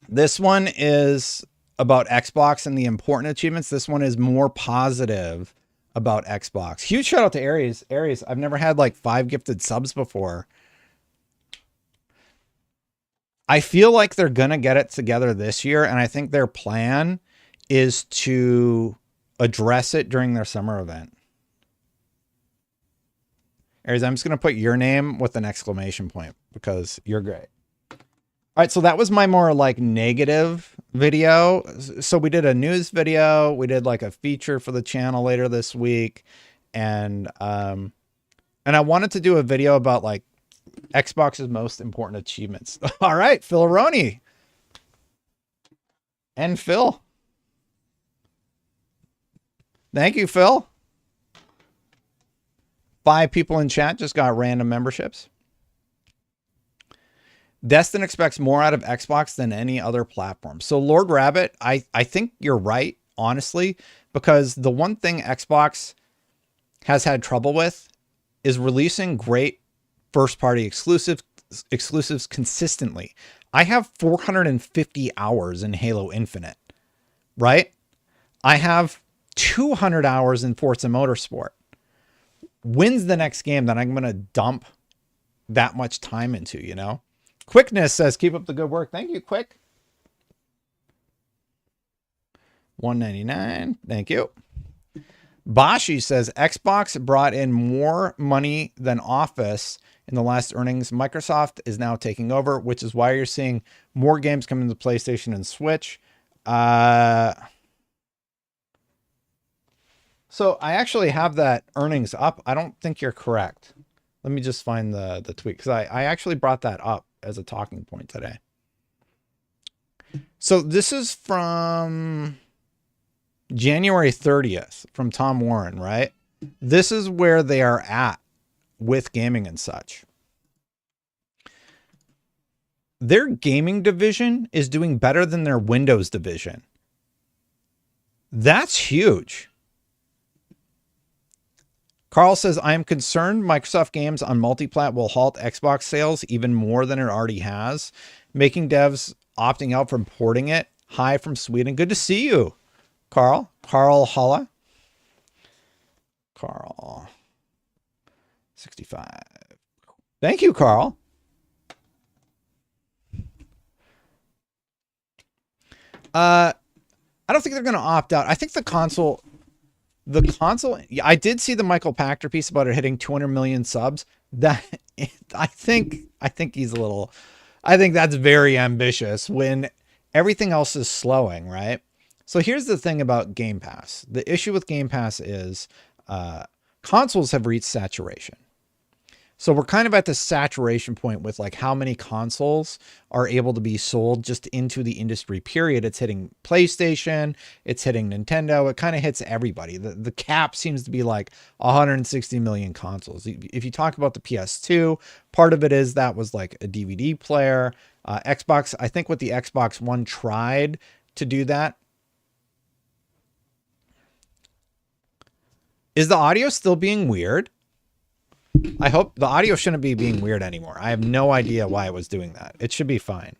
[SPEAKER 1] This one is about Xbox and the important achievements. This one is more positive about Xbox. Huge shout out to Aries. Aries, I've never had like 5 gifted subs before. I feel like they're going to get it together this year, and I think their plan is to address it during their summer event. Aries, I'm just going to put your name with an exclamation point because you're great. All right, so that was my more like negative video. So we did a news video. We did like a feature for the channel later this week. And I wanted to do a video about like Xbox's most important achievements. All right, Phil Aroni. And Phil. Thank you, Phil. 5 people in chat just got random memberships. Destin expects more out of Xbox than any other platform. So Lord Rabbit, I think you're right, honestly, because the one thing Xbox has had trouble with is releasing great first-party exclusives consistently. I have 450 hours in Halo Infinite, right? I have 200 hours in Forza Motorsport. When's the next game that I'm going to dump that much time into, you know? Quickness says, keep up the good work. Thank you, Quick. $1.99. Thank you. Bashi says, Xbox brought in more money than Office in the last earnings. Microsoft is now taking over, which is why you're seeing more games coming to PlayStation and Switch. So I actually have that earnings up. I don't think you're correct. Let me just find the tweet, because I actually brought that up as a talking point today. So this is from January 30th from Tom Warren, right? This is where they are at with gaming and such. Their gaming division is doing better than their Windows division. That's huge. Carl says, I am concerned Microsoft games on multiplat will halt Xbox sales even more than it already has, making devs opting out from porting it. Hi from Sweden. Good to see you, Carl. Carl Holla. Carl. 65. Thank you, Carl. I don't think they're going to opt out. I think the console, I did see the Michael Pachter piece about it hitting 200 million subs. That I think he's a little. I think that's very ambitious when everything else is slowing, right? So here's the thing about Game Pass. The issue with Game Pass is consoles have reached saturation. So we're kind of at the saturation point with like how many consoles are able to be sold just into the industry, period. It's hitting PlayStation, it's hitting Nintendo, it kind of hits everybody. The cap seems to be like 160 million consoles. If you talk about the PS2, part of it is that was like a DVD player. Xbox, I think with the Xbox One tried to do that. Is the audio still being weird? I hope the audio shouldn't be being weird anymore. I have no idea why it was doing that. It should be fine.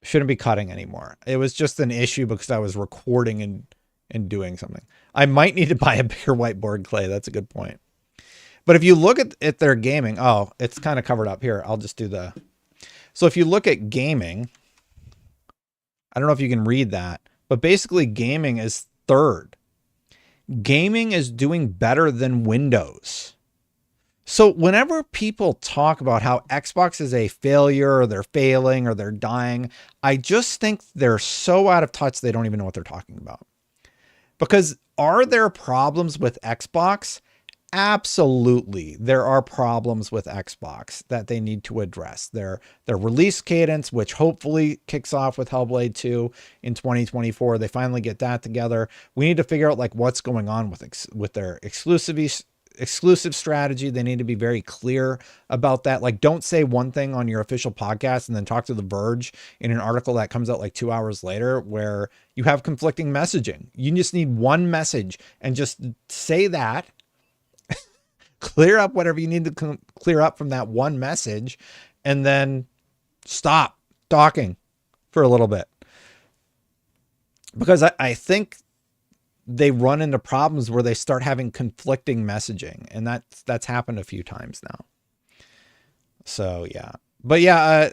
[SPEAKER 1] Shouldn't be cutting anymore. It was just an issue because I was recording and doing something. I might need to buy a bigger whiteboard, Clay. That's a good point. But if you look at their gaming, oh, it's kind of covered up here. I'll just do the. So if you look at gaming, I don't know if you can read that, but basically gaming is third. Gaming is doing better than Windows. So whenever people talk about how Xbox is a failure or they're failing or they're dying, I just think they're so out of touch they don't even know what they're talking about. Because are there problems with Xbox? Absolutely. There are problems with Xbox that they need to address. Their release cadence, which hopefully kicks off with Hellblade 2 in 2024. They finally get that together. We need to figure out like what's going on with their exclusive strategy. They need to be very clear about that. Like, don't say one thing on your official podcast and then talk to The Verge in an article that comes out like 2 hours later where you have conflicting messaging. You just need one message and just say that. Clear up whatever you need to clear up from that one message and then stop talking for a little bit. Because I think they run into problems where they start having conflicting messaging, and that's happened a few times now. So yeah, but yeah,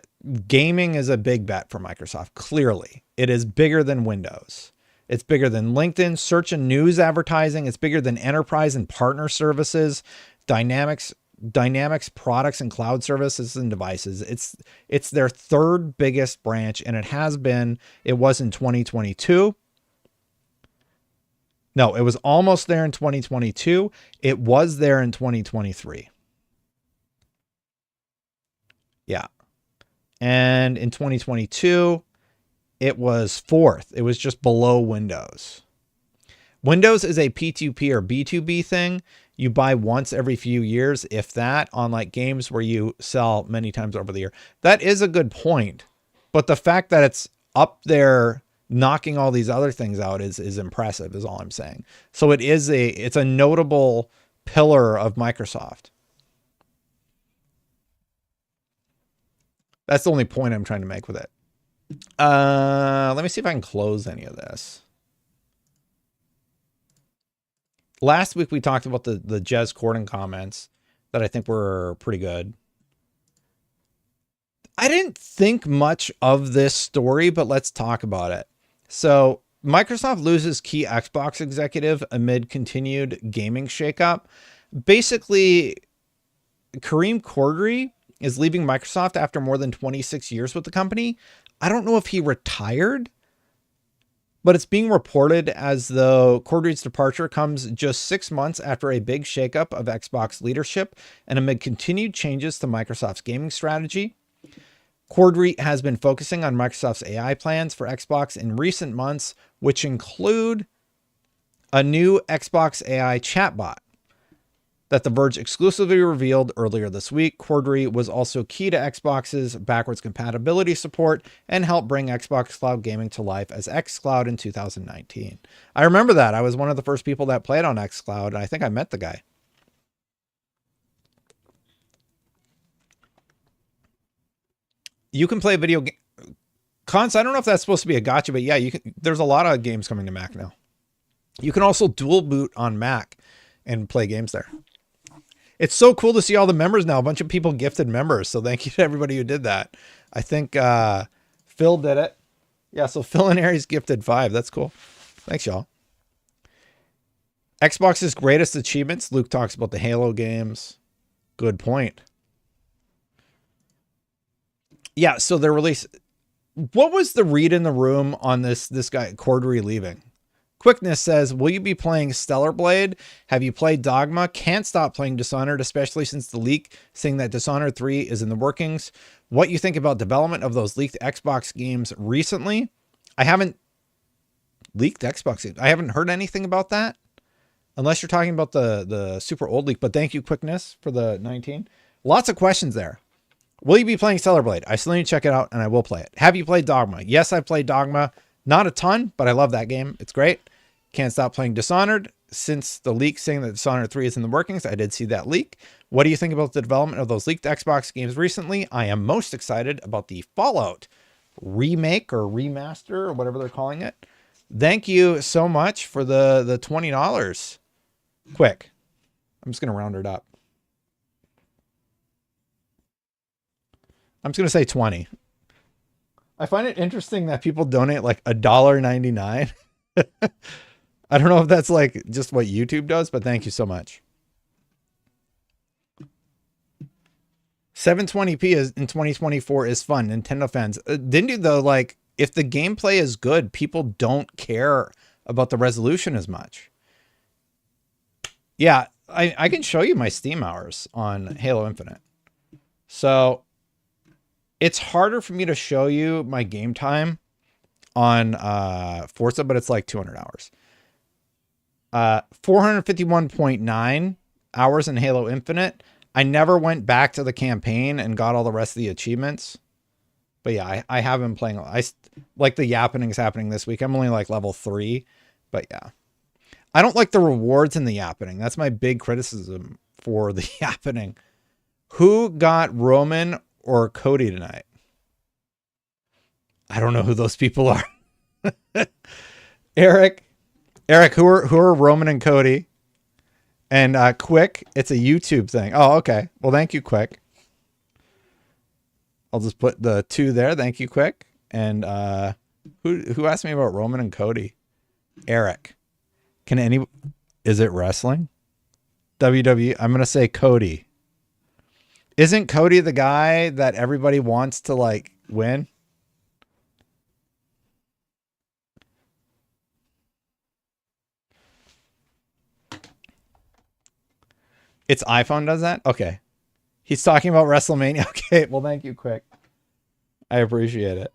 [SPEAKER 1] gaming is a big bet for Microsoft. Clearly, it is bigger than Windows. It's bigger than LinkedIn, search and news advertising. It's bigger than enterprise and partner services, Dynamics products and cloud services and devices. It's their third biggest branch, and it has been. It was in 2022. No, it was almost there in 2022. It was there in 2023. Yeah. And in 2022, it was fourth. It was just below Windows. Windows is a P2P or B2B thing. You buy once every few years, if that, on like games where you sell many times over the year. That is a good point. But the fact that it's up there knocking all these other things out is impressive, is all I'm saying. So it's a notable pillar of Microsoft. That's the only point I'm trying to make with it. Let me see if I can close any of this. Last week we talked about the Jez Corden comments that I think were pretty good. I didn't think much of this story, but let's talk about it. So Microsoft loses key Xbox executive amid continued gaming shakeup. Basically, Kareem Cordery is leaving Microsoft after more than 26 years with the company. I don't know if he retired, but it's being reported as though Cordery's departure comes just 6 months after a big shakeup of Xbox leadership and amid continued changes to Microsoft's gaming strategy. Cordery has been focusing on Microsoft's AI plans for Xbox in recent months, which include a new Xbox AI chatbot that The Verge exclusively revealed earlier this week. Cordery was also key to Xbox's backwards compatibility support and helped bring Xbox Cloud Gaming to life as xCloud in 2019. I remember that. I was one of the first people that played on xCloud, and I think I met the guy. You can play video games. Cons, I don't know if that's supposed to be a gotcha, but yeah, you can. There's a lot of games coming to Mac now. You can also dual boot on Mac and play games there. It's so cool to see all the members now. A bunch of people gifted members. So thank you to everybody who did that. I think Phil did it. Yeah, so Phil and Aries gifted 5. That's cool. Thanks, y'all. Xbox's greatest achievements. Luke talks about the Halo games. Good point. Yeah, so they're releasing. What was the read in the room on this guy Cordery leaving? Quickness says, will you be playing Stellar Blade? Have you played Dogma? Can't stop playing Dishonored, especially since the leak saying that Dishonored 3 is in the workings. What you think about development of those leaked Xbox games recently? I haven't leaked Xbox games. I haven't heard anything about that. Unless you're talking about the super old leak. But thank you, Quickness, for the 19. Lots of questions there. Will you be playing Stellar Blade? I still need to check it out, and I will play it. Have you played Dogma? Yes, I've played Dogma. Not a ton, but I love that game. It's great. Can't stop playing Dishonored. Since the leak saying that Dishonored 3 is in the workings, I did see that leak. What do you think about the development of those leaked Xbox games recently? I am most excited about the Fallout remake or remaster or whatever they're calling it. Thank you so much for the $20. Quick. I'm just going to round it up. I'm just going to say 20. I find it interesting that people donate like $1.99. I don't know if that's like just what YouTube does, but thank you so much. 720p is in 2024 is fun. Nintendo fans. Didn't you though? Like if the gameplay is good, people don't care about the resolution as much. Yeah, I can show you my Steam hours on Halo Infinite. So it's harder for me to show you my game time on Forza, but it's like 200 hours. 451.9 hours in Halo Infinite. I never went back to the campaign and got all the rest of the achievements. But yeah, I have been playing. I like the yappening's happening this week. I'm only like level 3, but yeah. I don't like the rewards in the yappening. That's my big criticism for the yappening. Who got Roman or Cody tonight? I don't know who those people are. Eric, who are Roman and Cody? And Quick, it's a YouTube thing. Oh, okay. Well, thank you, Quick. I'll just put the 2 there. Thank you, Quick. And who asked me about Roman and Cody? Eric. Is it wrestling? WWE. I'm gonna say Cody. Isn't Cody the guy that everybody wants to like win? It's iPhone does that? Okay. He's talking about WrestleMania. Okay, well, thank you, Quick. I appreciate it.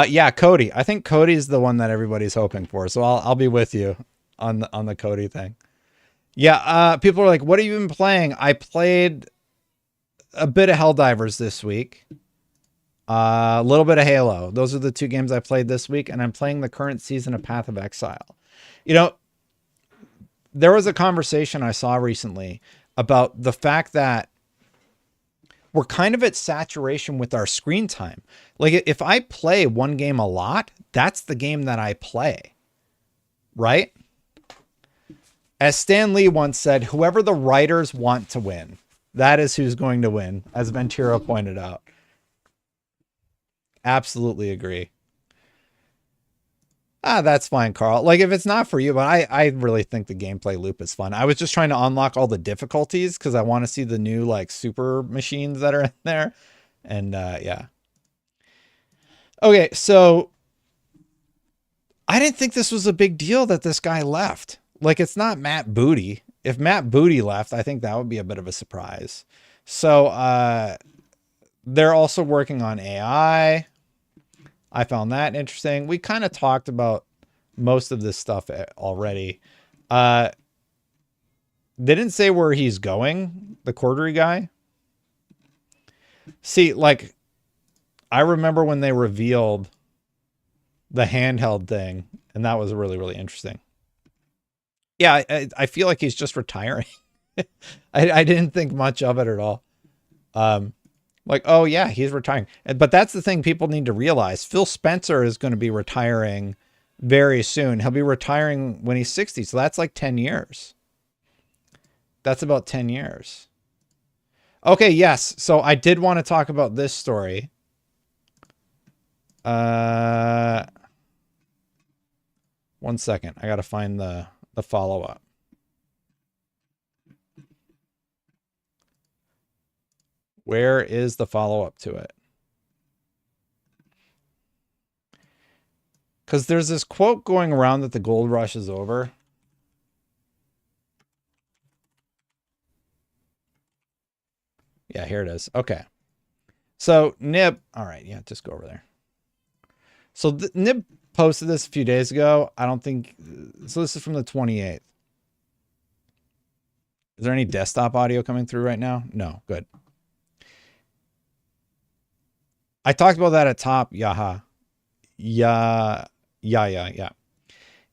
[SPEAKER 1] Yeah, Cody. I think Cody's the one that everybody's hoping for. So I'll be with you on the Cody thing. Yeah, people are like, what have you been playing? I played a bit of Helldivers this week. A little bit of Halo. Those are the 2 games I played this week, and I'm playing the current season of Path of Exile. You know, there was a conversation I saw recently about the fact that we're kind of at saturation with our screen time. Like if I play one game a lot, that's the game that I play, right? As Stan Lee once said, whoever the writers want to win, that is who's going to win, as Ventura pointed out. Absolutely agree. That's fine, Carl. Like if it's not for you, but I really think the gameplay loop is fun. I was just trying to unlock all the difficulties because I want to see the new like super machines that are in there. And yeah. Okay, so I didn't think this was a big deal that this guy left. Like it's not Matt Booty. If Matt Booty left, I think that would be a bit of a surprise. So they're also working on AI. I found that interesting. We kind of talked about most of this stuff already. They didn't say where he's going, the Cordery guy. See, like, I remember when they revealed the handheld thing, and that was really, really interesting. Yeah, I feel like he's just retiring. I didn't think much of it at all. Like, oh yeah, he's retiring. But that's the thing people need to realize. Phil Spencer is going to be retiring very soon. He'll be retiring when he's 60. So that's like 10 years. That's about 10 years. Okay, yes. So I did want to talk about this story. One second. I got to find the follow-up. Where is the follow-up to it? Because there's this quote going around that the gold rush is over. Yeah, here it is. Okay. So Nib, all right, yeah, just go over there. So Nib posted this a few days ago. I don't think, so this is from the 28th. Is there any desktop audio coming through right now? No, good. I talked about that at top. Yaha. Yeah.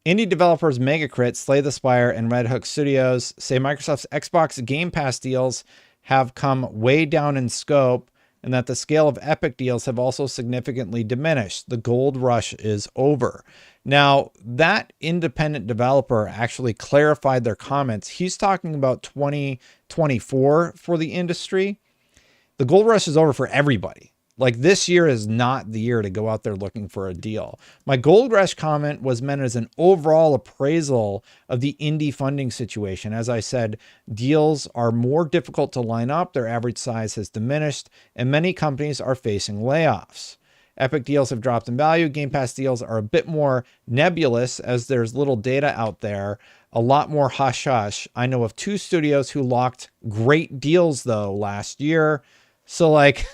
[SPEAKER 1] Indie developers Megacrit, Slay the Spire, and Red Hook Studios say Microsoft's Xbox Game Pass deals have come way down in scope and that the scale of Epic deals have also significantly diminished. The gold rush is over. Now, that independent developer actually clarified their comments. He's talking about 2024 for the industry. The gold rush is over for everybody. Like, this year is not the year to go out there looking for a deal. My gold rush comment was meant as an overall appraisal of the indie funding situation. As I said, deals are more difficult to line up. Their average size has diminished, and many companies are facing layoffs. Epic deals have dropped in value. Game Pass deals are a bit more nebulous as there's little data out there, a lot more hush hush. I know of 2 studios who locked great deals though last year. So like,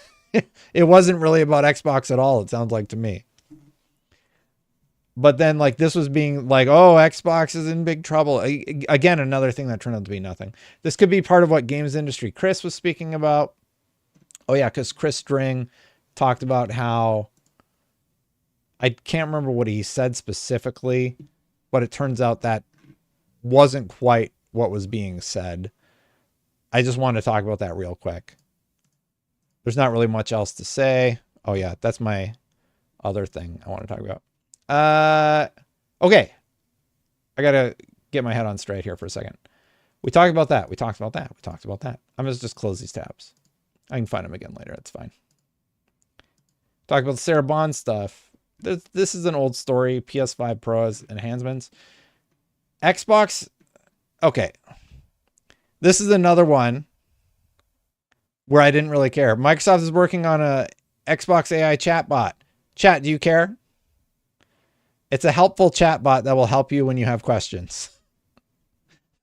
[SPEAKER 1] it wasn't really about Xbox at all, it sounds like to me. But then like this was being like, oh, Xbox is in big trouble. Again, another thing that turned out to be nothing. This could be part of what games industry Chris was speaking about. Oh yeah, because Chris String talked about how, I can't remember what he said specifically, but it turns out that wasn't quite what was being said. I just wanted to talk about that real quick. There's not really much else to say. Oh yeah, that's my other thing I want to talk about. Okay. I got to get my head on straight here for a second. We talked about that. We talked about that. We talked about that. I'm going to just close these tabs. I can find them again later. That's fine. Talk about the Sarah Bond stuff. This is an old story. PS5 Pro has enhancements. Xbox. Okay. This is another one where I didn't really care. Microsoft is working on a Xbox AI chatbot. Chat, do you care? It's a helpful chatbot that will help you when you have questions.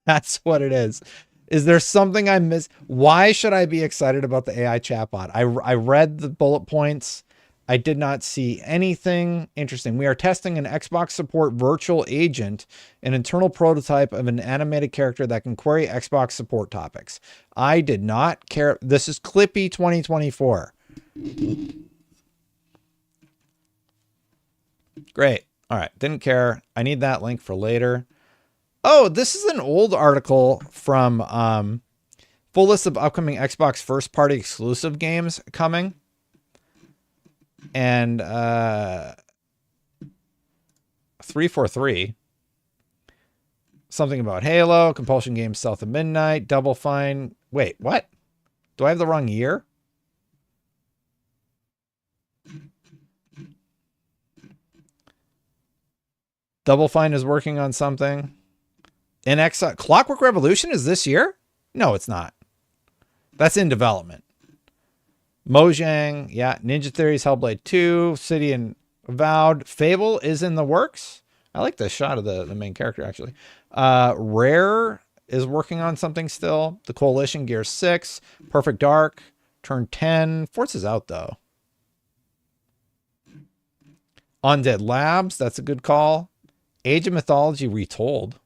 [SPEAKER 1] That's what it is. Is there something I missed? Why should I be excited about the AI chatbot? I read the bullet points. I did not see anything interesting. We are testing an Xbox support virtual agent, an internal prototype of an animated character that can query Xbox support topics. I did not care. This is Clippy 2024. Great. All right. Didn't care. I need that link for later. Oh, this is an old article from full list of upcoming Xbox first party exclusive games coming. And 343, something about Halo, Compulsion Games South of Midnight, Double Fine. Wait, what? Do I have the wrong year? Double Fine is working on something. NX Clockwork Revolution is this year? No, it's not. That's in development. Mojang, yeah. Ninja Theory's Hellblade 2, City and Avowed. Fable is in the works. I like the shot of the main character, actually. Rare is working on something still. The Coalition, Gear 6, Perfect Dark, Turn 10. Forza's out, though. Undead Labs, that's a good call. Age of Mythology Retold.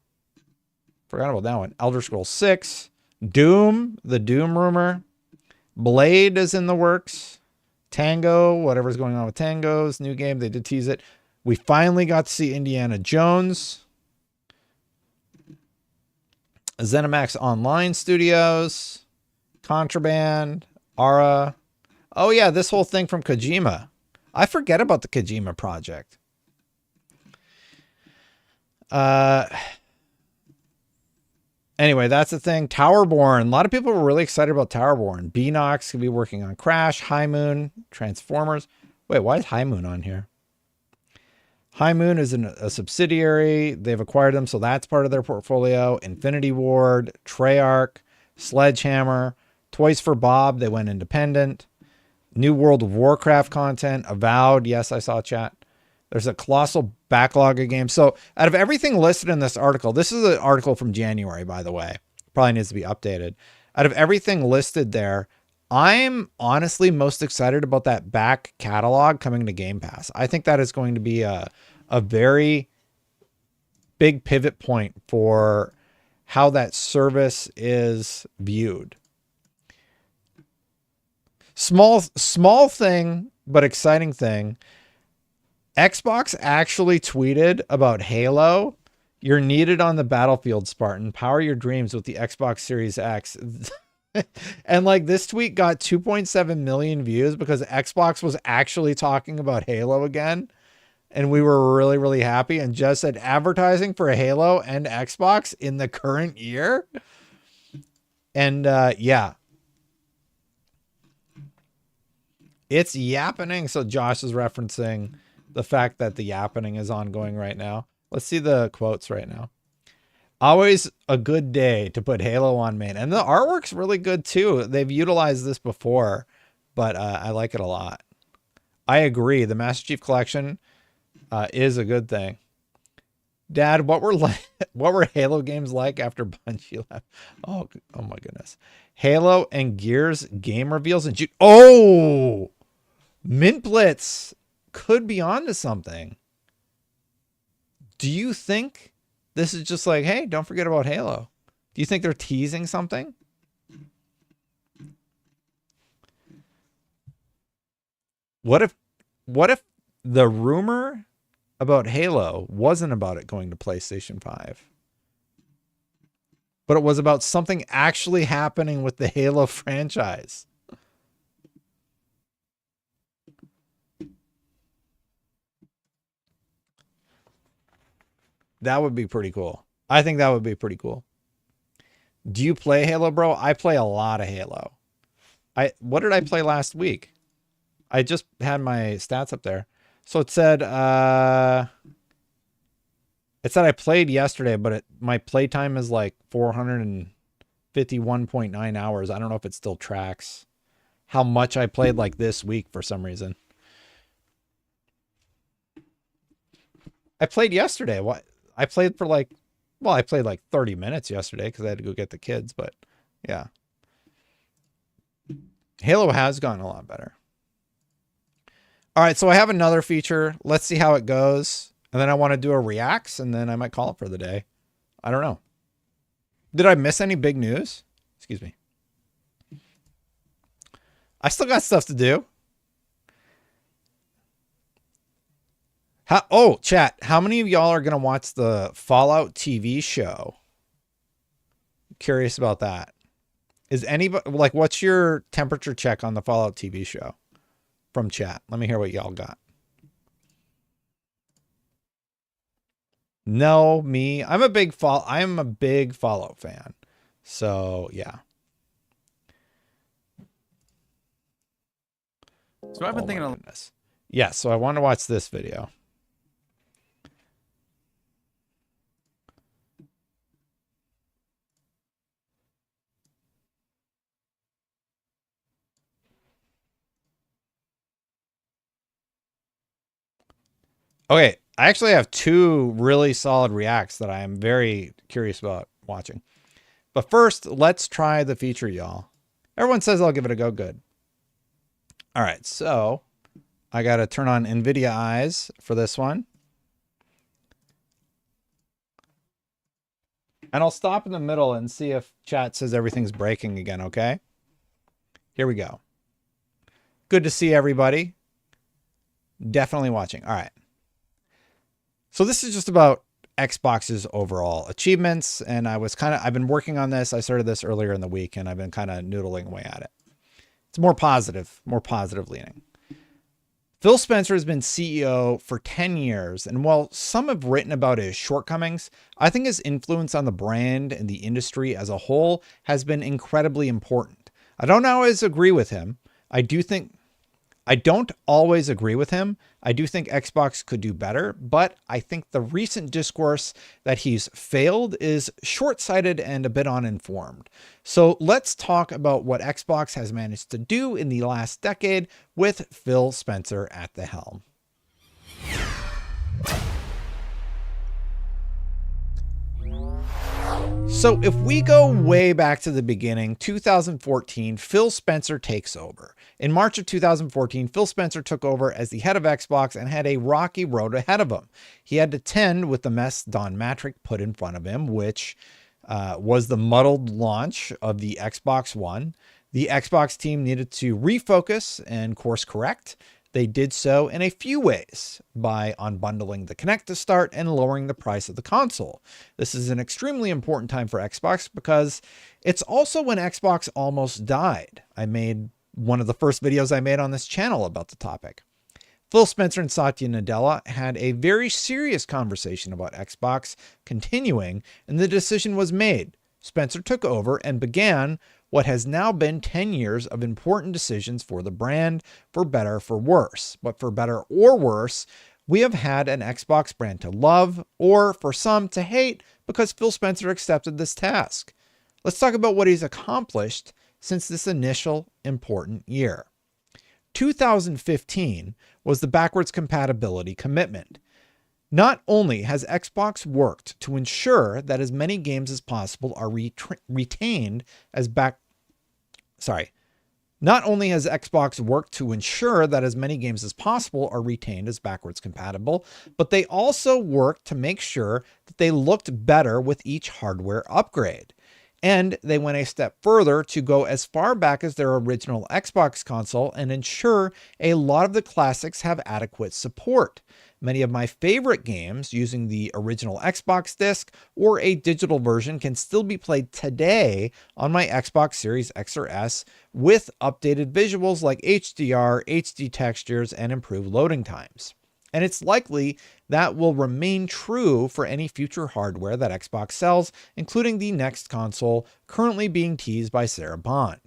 [SPEAKER 1] Forgot about that one. Elder Scrolls 6. Doom, the Doom rumor. Blade is in the works. Tango, whatever's going on with Tango's new game. They did tease it. We finally got to see Indiana Jones. ZeniMax Online Studios. Contraband. Ara. Oh yeah, this whole thing from Kojima. I forget about the Kojima project. Anyway, that's the thing. Towerborn. A lot of people were really excited about Towerborn. Beanox could be working on Crash, High Moon, Transformers. Wait, why is High Moon on here? High Moon is a subsidiary. They've acquired them, so that's part of their portfolio. Infinity Ward, Treyarch, Sledgehammer, Toys for Bob, they went independent. New World of Warcraft content, Avowed. Yes, I saw chat. There's a colossal backlog of games. So out of everything listed in this article, this is an article from January, by the way. Probably needs to be updated. Out of everything listed there, I'm honestly most excited about that back catalog coming to Game Pass. I think that is going to be a very big pivot point for how that service is viewed. Small thing, but exciting thing. Xbox actually tweeted about Halo. You're needed on the battlefield, Spartan. Power your dreams with the Xbox Series X. And like this tweet got 2.7 million views because Xbox was actually talking about Halo again. And we were really, really happy and just said advertising for Halo and Xbox in the current year. And yeah. It's yappening. So Josh is referencing the fact that the yappening is ongoing right now. Let's see the quotes right now. Always a good day to put Halo on main. And the artwork's really good too. They've utilized this before, but I like it a lot. I agree. The Master Chief Collection is a good thing. Dad, what were Halo games like after Bungie left? Oh my goodness. Halo and Gears game reveals in June. Oh, Mint Blitz could be onto something. Do you think this is just like, hey, don't forget about Halo? Do you think they're teasing something? What if the rumor about Halo wasn't about it going to PlayStation 5, but it was about something actually happening with the Halo franchise? That would be pretty cool. I think that would be pretty cool. Do you play Halo, bro? I play a lot of Halo. What did I play last week? I just had my stats up there. So it said I played yesterday, but my playtime is like 451.9 hours. I don't know if it still tracks how much I played like this week for some reason. I played yesterday. What? I played for like, well, I played like 30 minutes yesterday because I had to go get the kids, but yeah. Halo has gotten a lot better. All right, so I have another feature. Let's see how it goes. And then I want to do a reacts, and then I might call it for the day. I don't know. Did I miss any big news? Excuse me. I still got stuff to do. Chat, how many of y'all are going to watch the Fallout TV show? Curious about that. Is anybody, like, what's your temperature check on the Fallout TV show from chat? Let me hear what y'all got. No, me. I'm a big Fallout fan. So, yeah.
[SPEAKER 3] So I've been thinking of
[SPEAKER 1] this. Yeah, so I want to watch this video. Okay, I actually have two really solid reacts that I am very curious about watching. But first, let's try the feature, y'all. Everyone says I'll give it a go. Good. All right, so I got to turn on NVIDIA Eyes for this one. And I'll stop in the middle and see if chat says everything's breaking again, okay? Here we go. Good to see everybody. Definitely watching. All right. So this is just about Xbox's overall achievements, and I've been working on this. I started this earlier in the week, and I've been kind of noodling away at it. It's more positive leaning. Phil Spencer has been CEO for 10 years, and while some have written about his shortcomings, I think his influence on the brand and the industry as a whole has been incredibly important. I don't always agree with him. I do think I don't always agree with him. I do think Xbox could do better, but I think the recent discourse that he's failed is short-sighted and a bit uninformed. So let's talk about what Xbox has managed to do in the last decade with Phil Spencer at the helm. So if we go way back to the beginning, 2014, Phil Spencer takes over. In March of 2014, Phil Spencer took over as the head of Xbox and had a rocky road ahead of him. He had to tend with the mess Don Mattrick put in front of him, which was the muddled launch of the Xbox One. The Xbox team needed to refocus and course correct. They did so in a few ways, by unbundling the Kinect to start and lowering the price of the console. This is an extremely important time for Xbox because it's also when Xbox almost died. I made one of the first videos I made on this channel about the topic. Phil Spencer and Satya Nadella had a very serious conversation about Xbox continuing, and the decision was made. Spencer took over and began what has now been 10 years of important decisions for the brand, for better, for worse. But for better or worse, we have had an Xbox brand to love, or for some to hate, because Phil Spencer accepted this task. Let's talk about what he's accomplished since this initial important year. 2015 was the backwards compatibility commitment. Not only has Xbox worked to ensure that as many games as possible are retained as Not only has Xbox worked to ensure that as many games as possible are retained as backwards compatible, but they also worked to make sure that they looked better with each hardware upgrade. And they went a step further to go as far back as their original Xbox console and ensure a lot of the classics have adequate support. Many of my favorite games using the original Xbox disc or a digital version can still be played today on my Xbox Series X or S with updated visuals like HDR, HD textures, and improved loading times. And it's likely that will remain true for any future hardware that Xbox sells, including the next console currently being teased by Sarah Bond.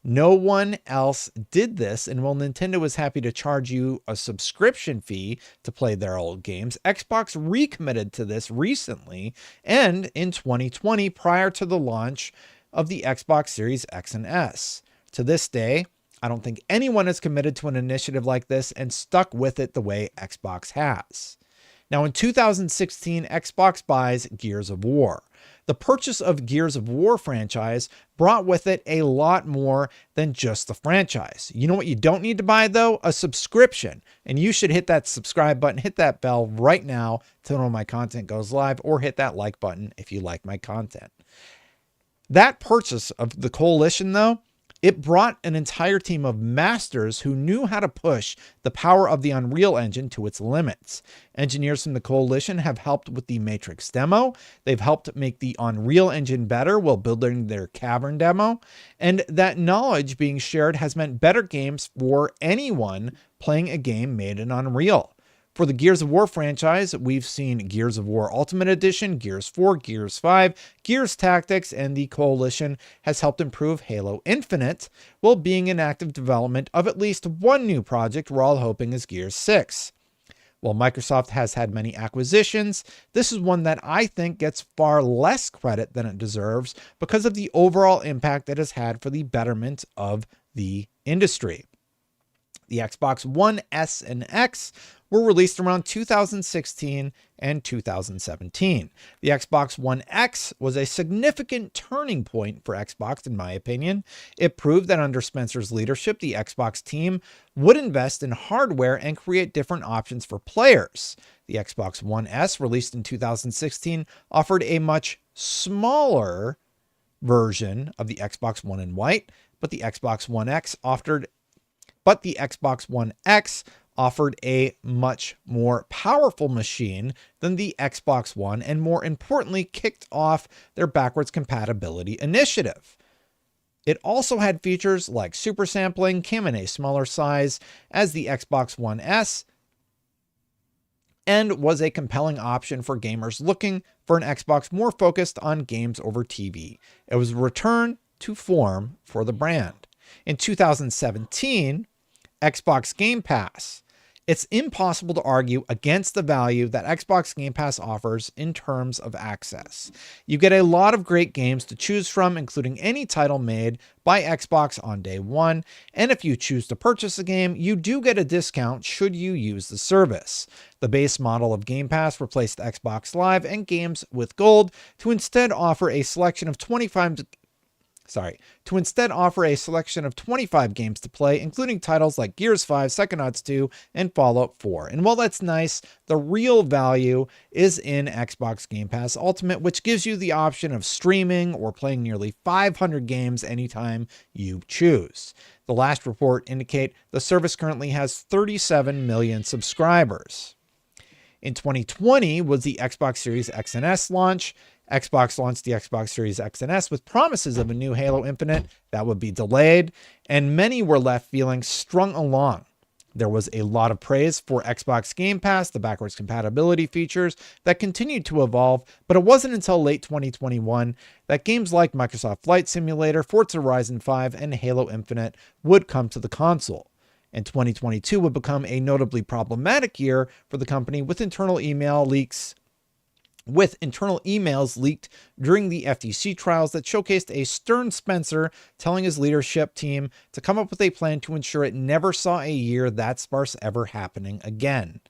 [SPEAKER 1] No one else did this, and while Nintendo is happy to charge you a subscription fee to play their old games, Xbox recommitted to this recently and in 2020 prior to the launch of the Xbox Series X and S. To this day, I don't think anyone is committed to an initiative like this and stuck with it the way Xbox has. Now in 2016, Xbox buys Gears of War. The purchase of Gears of War franchise brought with it a lot more than just the franchise. You know what you don't need to buy though? A subscription. And you should hit that subscribe button, hit that bell right now to know when my content goes live, or hit that like button if you like my content. That purchase of the Coalition though, it brought an entire team of masters who knew how to push the power of the Unreal Engine to its limits. Engineers from the Coalition have helped with the Matrix demo. They've helped make the Unreal Engine better while building their Cavern demo. And that knowledge being shared has meant better games for anyone playing a game made in Unreal. For the Gears of War franchise, we've seen Gears of War Ultimate Edition, Gears 4, Gears 5, Gears Tactics, and the Coalition has helped improve Halo Infinite, while being in active development of at least one new project we're all hoping is Gears 6. While Microsoft has had many acquisitions, this is one that I think gets far less credit than it deserves because of the overall impact it has had for the betterment of the industry. The Xbox One S and X were released around 2016 and 2017. The Xbox One X was a significant turning point for Xbox, in my opinion. It proved that under Spencer's leadership, the Xbox team would invest in hardware and create different options for players. The Xbox One S, released in 2016, offered a much smaller version of the Xbox One in white, but the Xbox One X offered a much more powerful machine than the Xbox One, and more importantly, kicked off their backwards compatibility initiative. It also had features like super sampling, came in a smaller size as the Xbox One S, and was a compelling option for gamers looking for an Xbox more focused on games over TV. It was a return to form for the brand. In 2017, Xbox Game Pass. It's impossible to argue against the value that Xbox Game Pass offers in terms of access. You get a lot of great games to choose from, including any title made by Xbox on day one, and if you choose to purchase a game, you do get a discount should you use the service. The base model of Game Pass replaced Xbox Live and Games with Gold to instead offer a selection of 25 games to play, including titles like Gears 5, Psychonauts 2, and Fallout 4. And while that's nice, the real value is in Xbox Game Pass Ultimate, which gives you the option of streaming or playing nearly 500 games anytime you choose. The last report indicate the service currently has 37 million subscribers. In 2020 was the Xbox Series X and S launch. Xbox launched the Xbox Series X and S with promises of a new Halo Infinite that would be delayed, and many were left feeling strung along. There was a lot of praise for Xbox Game Pass, the backwards compatibility features that continued to evolve, but it wasn't until late 2021 that games like Microsoft Flight Simulator, Forza Horizon 5, and Halo Infinite would come to the console. And 2022 would become a notably problematic year for the company with internal emails leaked during the FTC trials that showcased a stern Spencer telling his leadership team to come up with a plan to ensure it never saw a year that sparse ever happening again.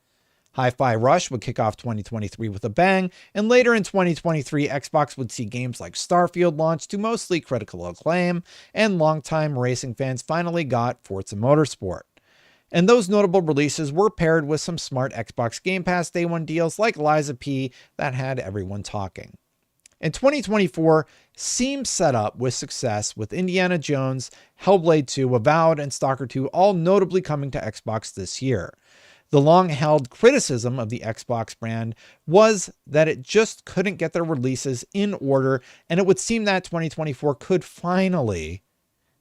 [SPEAKER 1] Hi-Fi Rush would kick off 2023 with a bang, and later in 2023, Xbox would see games like Starfield launch to mostly critical acclaim, and longtime racing fans finally got Forza Motorsport. And those notable releases were paired with some smart Xbox Game Pass Day 1 deals like Liza P that had everyone talking. And 2024 seems set up with success with Indiana Jones, Hellblade 2, Avowed, and Stalker 2 all notably coming to Xbox this year. The long-held criticism of the Xbox brand was that it just couldn't get their releases in order, and it would seem that 2024 could finally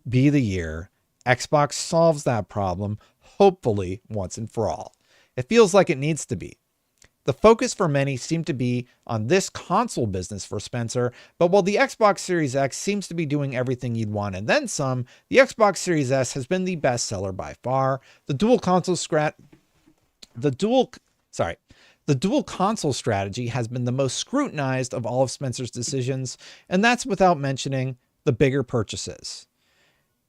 [SPEAKER 1] be the year Xbox solves that problem, hopefully once and for all. It feels like it needs to be. The focus for many seemed to be on this console business for Spencer, but while the Xbox Series X seems to be doing everything you'd want and then some, the Xbox Series S has been the best seller by far. The dual console strategy has been the most scrutinized of all of Spencer's decisions, and that's without mentioning the bigger purchases.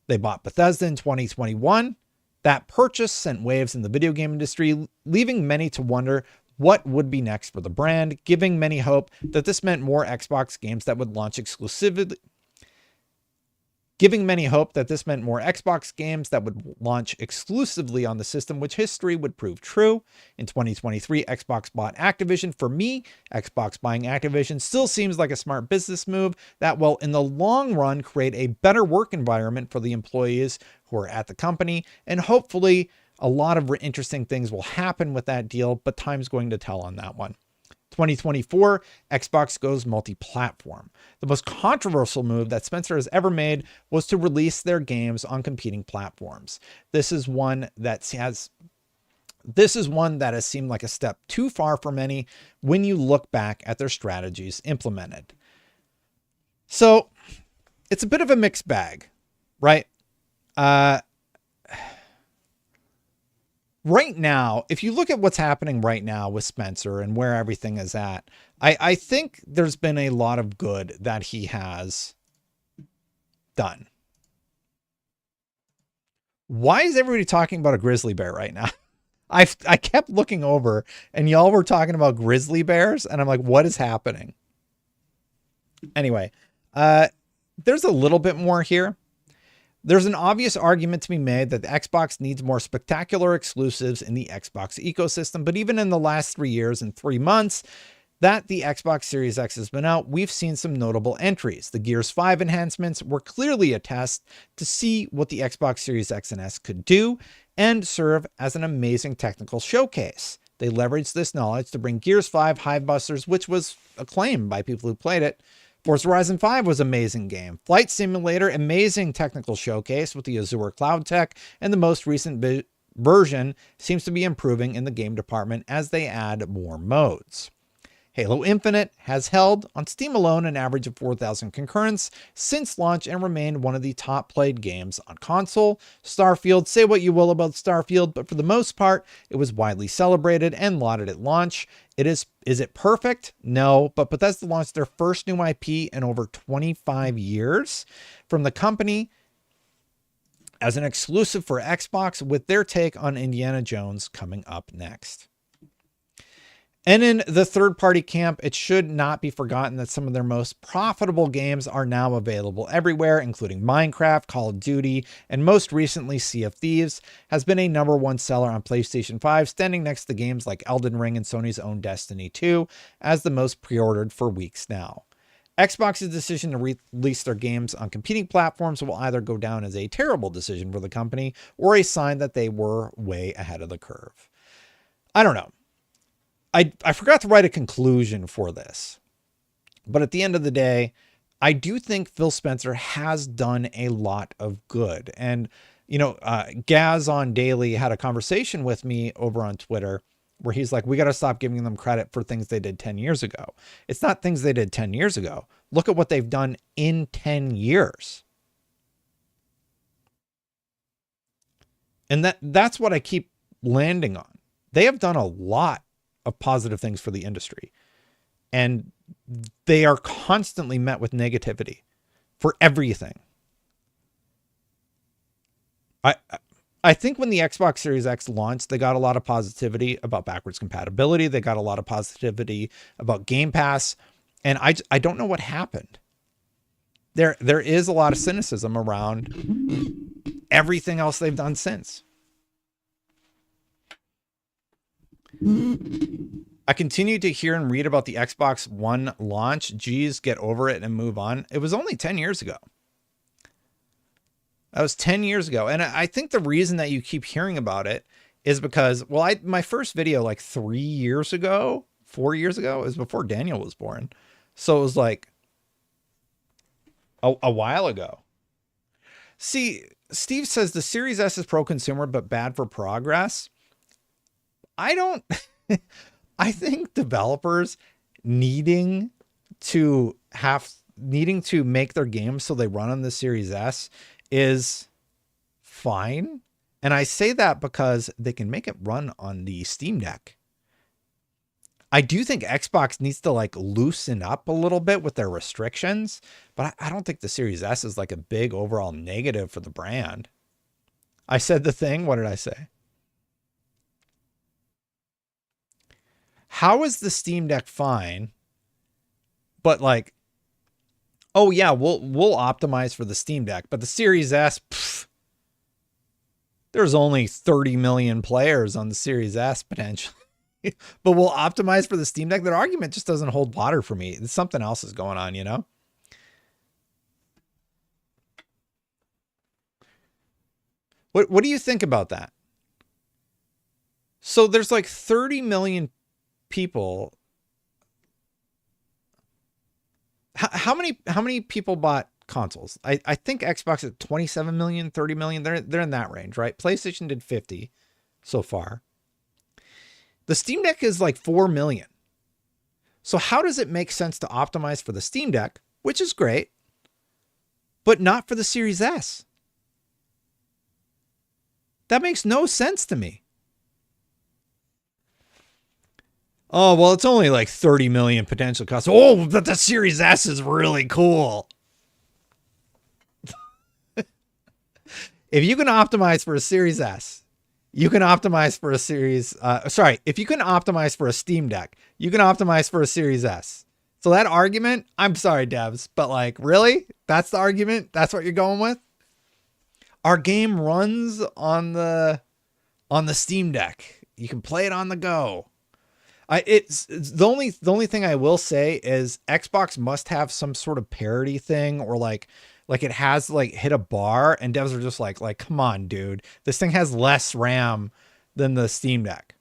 [SPEAKER 1] They bought Bethesda in 2021. That purchase sent waves in the video game industry, leaving many to wonder what would be next for the brand, giving many hope that this meant more Xbox games that would launch exclusively on the system, which history would prove true. In 2023, Xbox bought Activision. For me, Xbox buying Activision still seems like a smart business move that will, in the long run, create a better work environment for the employees who are at the company, and hopefully a lot of interesting things will happen with that deal, but time's going to tell on that one. 2024, Xbox goes multi-platform. The most controversial move that Spencer has ever made was to release their games on competing platforms. This is one that has seemed like a step too far for many when you look back at their strategies implemented. So it's a bit of a mixed bag, right? Right now, if you look at what's happening right now with Spencer and where everything is at, I think there's been a lot of good that he has done. Why is everybody talking about a grizzly bear right now? I kept looking over and y'all were talking about grizzly bears and I'm like, what is happening? Anyway, there's a little bit more here. There's an obvious argument to be made that the Xbox needs more spectacular exclusives in the Xbox ecosystem, but even in the last 3 years and 3 months that the Xbox Series X has been out, we've seen some notable entries. The Gears 5 enhancements were clearly a test to see what the Xbox Series X and S could do and serve as an amazing technical showcase. They leveraged this knowledge to bring Gears 5 Hivebusters, which was acclaimed by people who played it. Forza Horizon 5 was an amazing game. Flight Simulator, amazing technical showcase with the Azure Cloud Tech, and the most recent version seems to be improving in the game department as they add more modes. Halo Infinite has held, on Steam alone, an average of 4,000 concurrents since launch and remained one of the top played games on console. Starfield, say what you will about Starfield, but for the most part, it was widely celebrated and lauded at launch. Is it perfect? No, but Bethesda launched their first new IP in over 25 years from the company as an exclusive for Xbox, with their take on Indiana Jones coming up next. And in the third-party camp, it should not be forgotten that some of their most profitable games are now available everywhere, including Minecraft, Call of Duty, and most recently Sea of Thieves has been a #1 seller on PlayStation 5, standing next to games like Elden Ring and Sony's own Destiny 2 as the most pre-ordered for weeks now. Xbox's decision to release their games on competing platforms will either go down as a terrible decision for the company or a sign that they were way ahead of the curve. I don't know. I forgot to write a conclusion for this, but at the end of the day, I do think Phil Spencer has done a lot of good. And, Gaz on Daily had a conversation with me over on Twitter where he's like, we got to stop giving them credit for things they did 10 years ago. It's not things they did 10 years ago. Look at what they've done in 10 years. And that's what I keep landing on. They have done a lot of positive things for the industry, and they are constantly met with negativity for everything. I think when the Xbox Series X launched, they got a lot of positivity about backwards compatibility. They got a lot of positivity about Game Pass, and I don't know what happened. There is a lot of cynicism around everything else they've done since. I continue to hear and read about the Xbox One launch. Geez, get over it and move on. It was only 10 years ago. That was 10 years ago. And I think the reason that you keep hearing about it is because, my first video like 4 years ago, is before Daniel was born. So it was like a while ago. See, Steve says the Series S is pro-consumer, but bad for progress. I think developers needing to make their games so they run on the Series S is fine. And I say that because they can make it run on the Steam Deck. I do think Xbox needs to loosen up a little bit with their restrictions, but I don't think the Series S is a big overall negative for the brand. I said the thing. What did I say? How is the Steam Deck fine, but oh yeah, we'll optimize for the Steam Deck, but the Series S, there's only 30 million players on the Series S potentially, but we'll optimize for the Steam Deck. That argument just doesn't hold water for me. Something else is going on, What do you think about that? So there's 30 million people. How many people bought consoles? I think Xbox at 27 million, 30 million. They're in that range, right? PlayStation did 50 so far. The Steam Deck is 4 million. So how does it make sense to optimize for the Steam Deck, which is great, but not for the Series S? That makes no sense to me. Oh, well, it's only 30 million potential customers. Oh, but the Series S is really cool. If you can optimize for a Series S, you can optimize for a Series... if you can optimize for a Steam Deck, you can optimize for a Series S. So that argument, I'm sorry, devs, but really? That's the argument? That's what you're going with? Our game runs on the Steam Deck. You can play it on the go. It's the only thing I will say is Xbox must have some sort of parity thing, or it has hit a bar, and devs are just like, come on, dude, this thing has less RAM than the Steam Deck.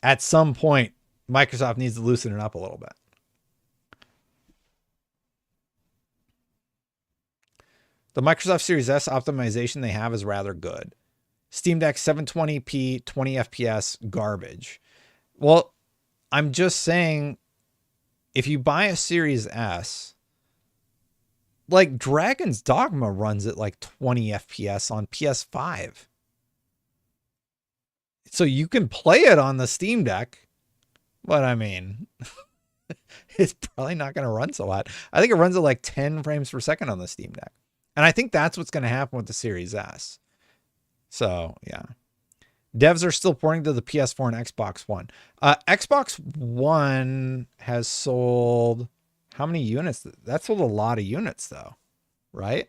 [SPEAKER 1] At some point, Microsoft needs to loosen it up a little bit. The Microsoft Series S optimization they have is rather good. Steam Deck 720p, 20 FPS, garbage. Well, I'm just saying, if you buy a Series S, like Dragon's Dogma runs at like 20 FPS on PS5. So you can play it on the Steam Deck, but I mean, it's probably not going to run so hot. I think it runs at like 10 frames per second on the Steam Deck. And I think that's what's going to happen with the Series S. So, yeah. Devs are still porting to the PS4 and Xbox One. Xbox One has sold how many units? That sold a lot of units, though, right?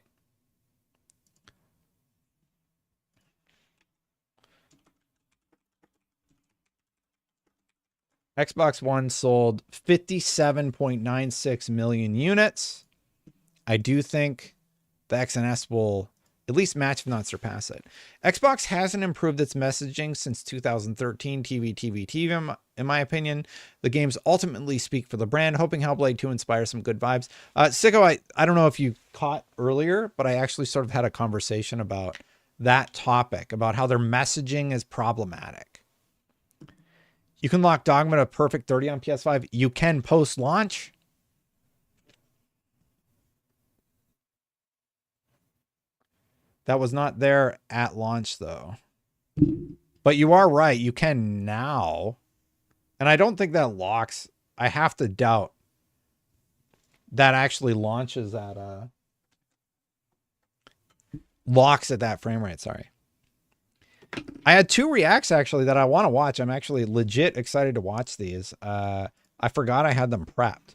[SPEAKER 1] Xbox One sold 57.96 million units. I do think the X and S will at least match, if not surpass it. Xbox hasn't improved its messaging since 2013 TV, in my opinion. The games ultimately speak for the brand, hoping Hellblade 2 inspires some good vibes. Sicko, I don't know if you caught earlier, but I actually sort of had a conversation about that topic, about how their messaging is problematic. You can lock Dogma to perfect 30 on PS5. You can post-launch. That was not there at launch, though. But you are right. You can now. And I don't think that locks. I have to doubt that actually launches at locks at that frame rate. Sorry. I had 2 reacts actually that I want to watch. I'm actually legit excited to watch these. I forgot I had them prepped.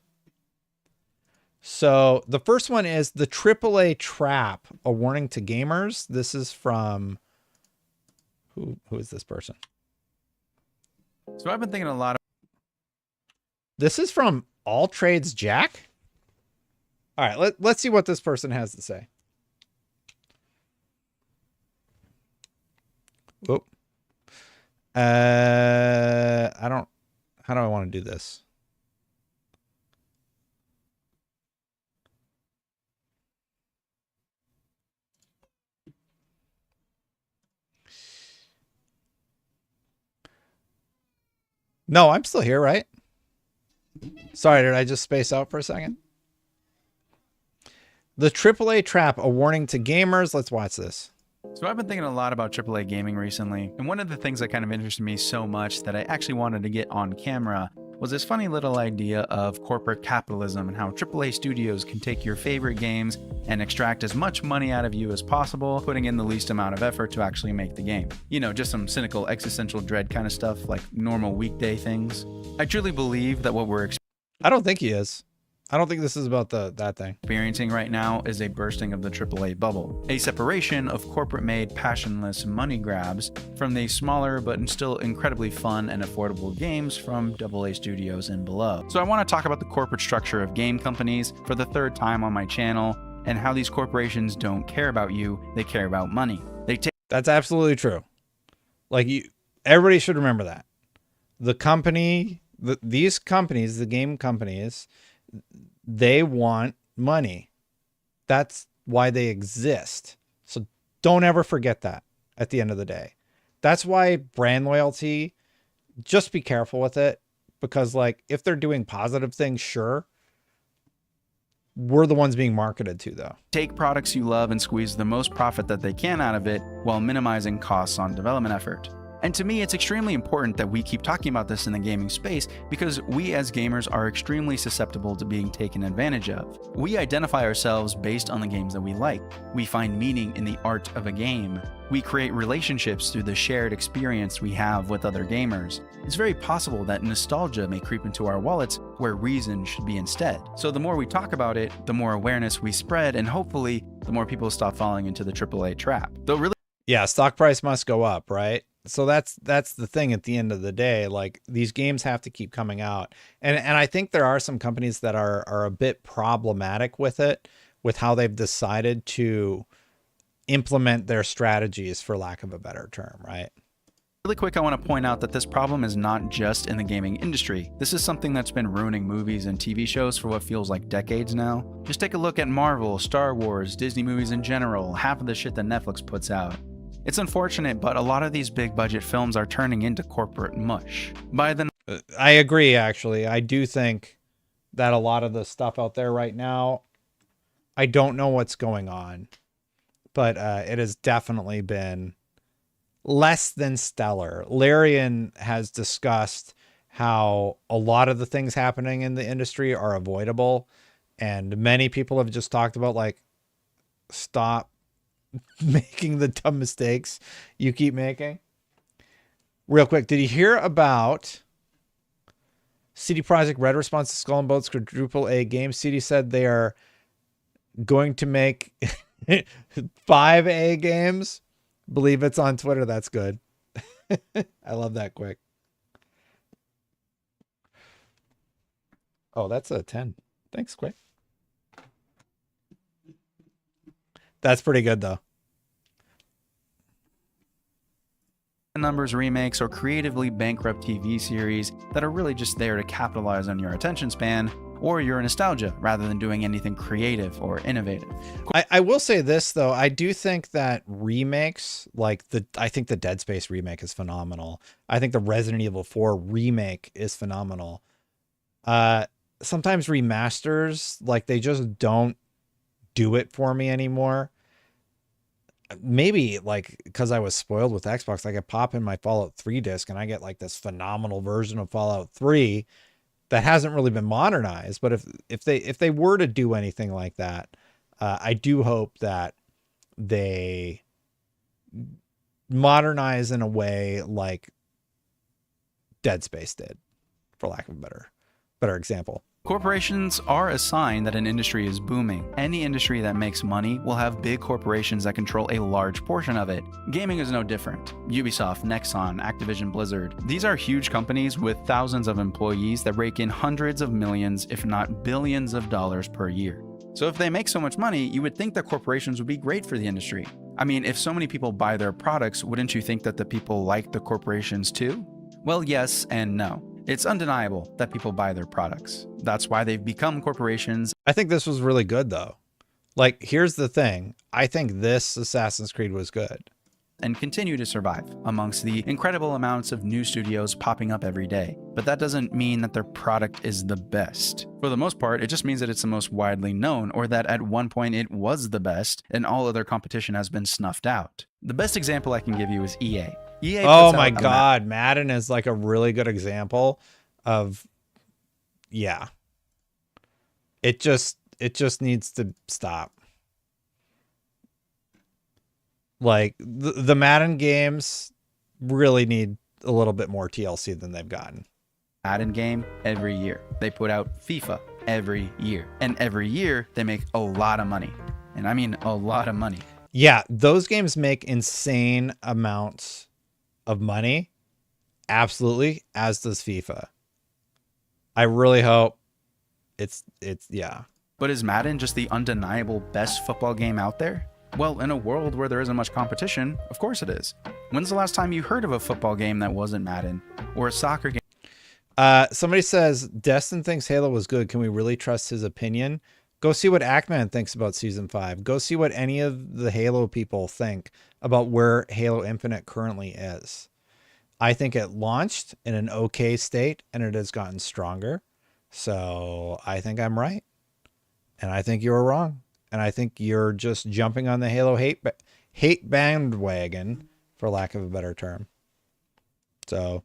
[SPEAKER 1] So the first one is the AAA Trap, a warning to gamers. This is from who is this person?
[SPEAKER 3] So I've been thinking a lot of
[SPEAKER 1] This is from All Trades Jack. All right, let's see what this person has to say. Whoop. I don't, how do I want to do this? No, I'm still here, right? Sorry, did I just space out for a second? The AAA Trap, a warning to gamers. Let's watch this.
[SPEAKER 3] So I've been thinking a lot about AAA gaming recently, and one of the things that kind of interested me so much that I actually wanted to get on camera was this funny little idea of corporate capitalism and how AAA studios can take your favorite games and extract as much money out of you as possible, putting in the least amount of effort to actually make the game. You know, just some cynical existential dread kind of stuff, like normal weekday things. I truly believe that what we're
[SPEAKER 1] I don't think he is. I don't think this is about that thing.
[SPEAKER 3] experiencing right now is a bursting of the AAA bubble, a separation of corporate-made, passionless money grabs from the smaller but still incredibly fun and affordable games from AA studios and below. So I want to talk about the corporate structure of game companies for the 3rd time on my channel, and how these corporations don't care about you, they care about money.
[SPEAKER 1] That's absolutely true. Like, everybody should remember that. The company, these companies, the game companies, they want money. That's why they exist. So don't ever forget that at the end of the day. That's why brand loyalty, just be careful with it, because like if they're doing positive things, sure. We're the ones being marketed to, though.
[SPEAKER 3] Take products you love and squeeze the most profit that they can out of it while minimizing costs on development effort. And to me, it's extremely important that we keep talking about this in the gaming space, because we as gamers are extremely susceptible to being taken advantage of. We identify ourselves based on the games that we like. We find meaning in the art of a game. We create relationships through the shared experience we have with other gamers. It's very possible that nostalgia may creep into our wallets where reason should be instead. So the more we talk about it, the more awareness we spread, and hopefully the more people stop falling into the AAA trap. Though really,
[SPEAKER 1] yeah, stock price must go up, right? So that's the thing at the end of the day. Like, these games have to keep coming out. And I think there are some companies that are a bit problematic with it, with how they've decided to implement their strategies, for lack of a better term, right?
[SPEAKER 3] Really quick, I want to point out that this problem is not just in the gaming industry. This is something that's been ruining movies and TV shows for what feels like decades now. Just take a look at Marvel, Star Wars, Disney movies in general, half of the shit that Netflix puts out. It's unfortunate, but a lot of these big budget films are turning into corporate mush. By the
[SPEAKER 1] I agree, actually. I do think that a lot of the stuff out there right now, I don't know what's going on, but it has definitely been less than stellar. Larian has discussed how a lot of the things happening in the industry are avoidable, and many people have just talked about, like, stop making the dumb mistakes you keep making. Real quick, did you hear about CD Projekt Red response to Skull and Bones quadruple A game? CD said they are going to make 5A games. Believe it's on Twitter. That's good. I love that quick. Oh, that's a 10. Thanks, Quick. That's pretty good, though.
[SPEAKER 3] numbers remakes or creatively bankrupt TV series that are really just there to capitalize on your attention span or your nostalgia rather than doing anything creative or innovative.
[SPEAKER 1] I will say this, though. I do think that remakes, like I think the Dead Space remake is phenomenal. I think the Resident Evil 4 remake is phenomenal. Sometimes remasters, like, they just don't do it for me anymore. Maybe, like, because I was spoiled with Xbox, I could pop in my Fallout 3 disc and I get, like, this phenomenal version of Fallout 3 that hasn't really been modernized. But if they were to do anything like that, I do hope that they modernize in a way like Dead Space did, for lack of a better example.
[SPEAKER 3] Corporations are a sign that an industry is booming. Any industry that makes money will have big corporations that control a large portion of it. Gaming is no different. Ubisoft, Nexon, Activision Blizzard. These are huge companies with thousands of employees that rake in hundreds of millions, if not billions of dollars per year. So if they make so much money, you would think that corporations would be great for the industry. I mean, if so many people buy their products, wouldn't you think that the people like the corporations too? Well, yes and no. It's undeniable that people buy their products. That's why they've become corporations.
[SPEAKER 1] I think this was really good, though. Like, here's the thing. I think this Assassin's Creed was good.
[SPEAKER 3] And continue to survive amongst the incredible amounts of new studios popping up every day. But that doesn't mean that their product is the best. For the most part, it just means that it's the most widely known, or that at one point it was the best and all other competition has been snuffed out. The best example I can give you is EA.
[SPEAKER 1] Oh my God, Madden is like a really good example of, yeah. It just needs to stop. Like, the Madden games really need a little bit more TLC than they've gotten.
[SPEAKER 3] Madden game every year. They put out FIFA every year. And every year they make a lot of money. And I mean a lot of money.
[SPEAKER 1] Yeah, those games make insane amounts of money. Absolutely, as does FIFA. I really hope it's yeah.
[SPEAKER 3] But is Madden just the undeniable best football game out there? Well, in a world where there isn't much competition, of course it is. When's the last time you heard of a football game that wasn't Madden? Or a soccer game?
[SPEAKER 1] Somebody says, Destin thinks Halo was good. Can we really trust his opinion? Go see what Ackman thinks about Season 5. Go see what any of the Halo people think about where Halo Infinite currently is. I think it launched in an okay state, and it has gotten stronger. So I think I'm right. And I think you're wrong. And I think you're just jumping on the Halo hate bandwagon, for lack of a better term. So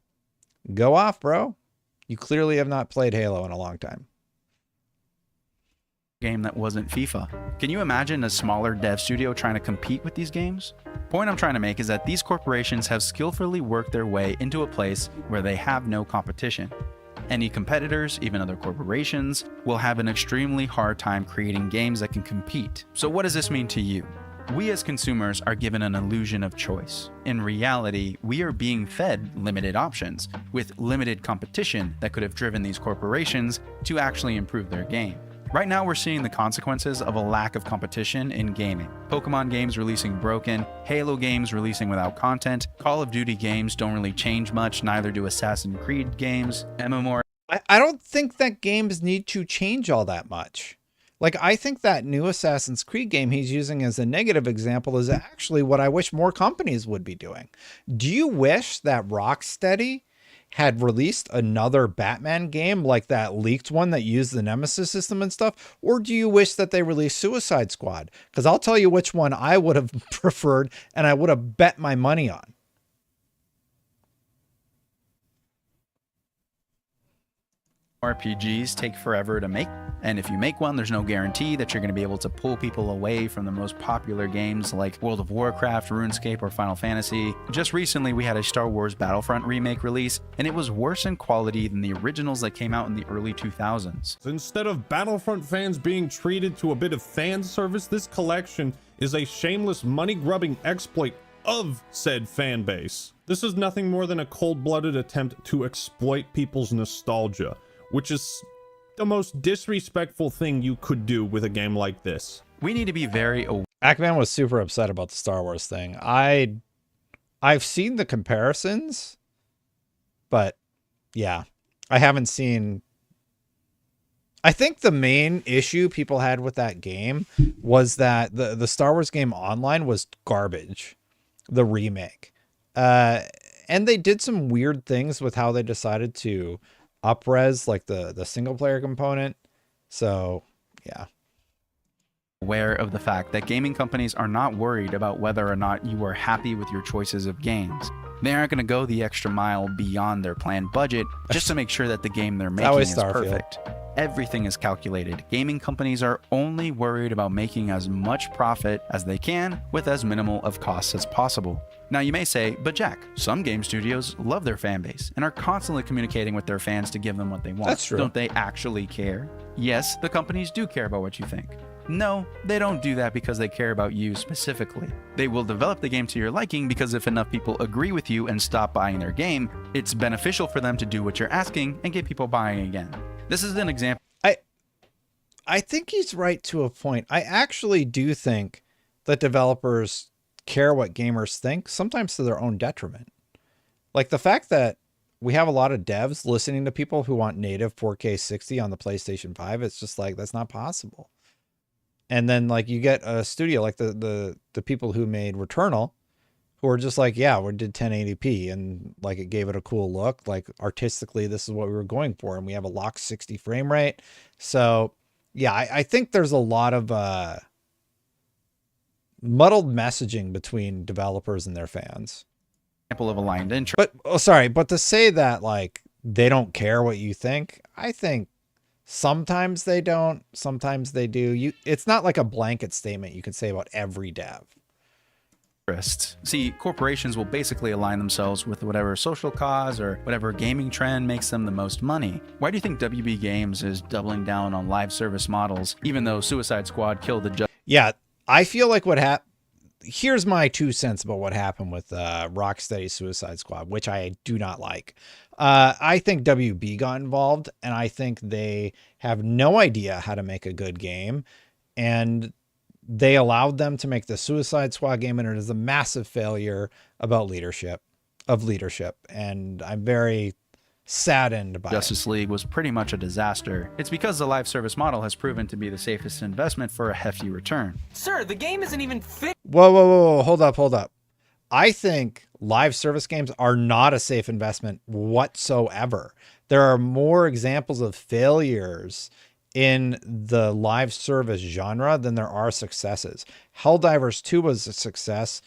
[SPEAKER 1] go off, bro. You clearly have not played Halo in a long time.
[SPEAKER 3] Game that wasn't FIFA. Can you imagine a smaller dev studio trying to compete with these games? Point I'm trying to make is that these corporations have skillfully worked their way into a place where they have no competition. Any competitors, even other corporations, will have an extremely hard time creating games that can compete. So what does this mean to you? We as consumers are given an illusion of choice. In reality, we are being fed limited options, with limited competition that could have driven these corporations to actually improve their game. Right now, we're seeing the consequences of a lack of competition in gaming. Pokemon games releasing broken, Halo games releasing without content, Call of Duty games don't really change much, neither do Assassin's Creed games, MMOR.
[SPEAKER 1] I don't think that games need to change all that much. Like, I think that new Assassin's Creed game he's using as a negative example is actually what I wish more companies would be doing. Do you wish that Rocksteady had released another Batman game like that leaked one that used the Nemesis system and stuff? Or do you wish that they released Suicide Squad? Because I'll tell you which one I would have preferred and I would have bet my money on.
[SPEAKER 3] RPGs take forever to make, and if you make one, there's no guarantee that you're going to be able to pull people away from the most popular games like World of Warcraft, RuneScape, or Final Fantasy. Just recently, we had a Star Wars Battlefront remake release, and it was worse in quality than the originals that came out in the early 2000s.
[SPEAKER 4] Instead of Battlefront fans being treated to a bit of fan service, this collection is a shameless money-grubbing exploit of said fan base. This is nothing more than a cold-blooded attempt to exploit people's nostalgia, which is the most disrespectful thing you could do with a game like this.
[SPEAKER 3] We need to be very aware.
[SPEAKER 1] Ackman was super upset about the Star Wars thing. I've seen the comparisons, but yeah, I haven't seen. I think the main issue people had with that game was that the Star Wars game online was garbage, the remake. And they did some weird things with how they decided to up-res like the single player component. So yeah,
[SPEAKER 3] aware of the fact that gaming companies are not worried about whether or not you are happy with your choices of games. They aren't going to go the extra mile beyond their planned budget just to make sure that the game they're making is perfect. Everything is calculated. Gaming companies are only worried about making as much profit as they can with as minimal of costs as possible. Now you may say, but Jack, some game studios love their fan base and are constantly communicating with their fans to give them what they want.
[SPEAKER 1] That's true.
[SPEAKER 3] Don't they actually care? Yes, the companies do care about what you think. No, they don't do that because they care about you specifically. They will develop the game to your liking because if enough people agree with you and stop buying their game, it's beneficial for them to do what you're asking and get people buying again. This is an example.
[SPEAKER 1] I think he's right to a point. I actually do think that developers care what gamers think, sometimes to their own detriment. Like the fact that we have a lot of devs listening to people who want native 4K 60 on the PlayStation 5. It's just like, that's not possible. And then like you get a studio like the people who made Returnal, who are just like, yeah, we did 1080p and like it gave it a cool look. Like artistically, this is what we were going for. And we have a locked 60 frame rate. So yeah, I think there's a lot of muddled messaging between developers and their fans.
[SPEAKER 3] Example of aligned interest.
[SPEAKER 1] But to say that like they don't care what you think, I think sometimes they don't, sometimes they do. It's not like a blanket statement you can say about every dev.
[SPEAKER 3] See, corporations will basically align themselves with whatever social cause or whatever gaming trend makes them the most money. Why do you think WB Games is doubling down on live service models, even though Suicide Squad killed the
[SPEAKER 1] Yeah, I feel like what happened. Here's my 2 cents about what happened with Rocksteady Suicide Squad, which I do not like. I think WB got involved, and I think they have no idea how to make a good game, and they allowed them to make the Suicide Squad game, and it is a massive failure about leadership, and I'm very saddened by
[SPEAKER 3] Justice
[SPEAKER 1] it.
[SPEAKER 3] League was pretty much a disaster. It's because the live service model has proven to be the safest investment for a hefty return.
[SPEAKER 5] Sir, the game isn't even fit.
[SPEAKER 1] Whoa, hold up. I think live service games are not a safe investment whatsoever. There are more examples of failures in the live service genre than there are successes. Helldivers 2 was a success.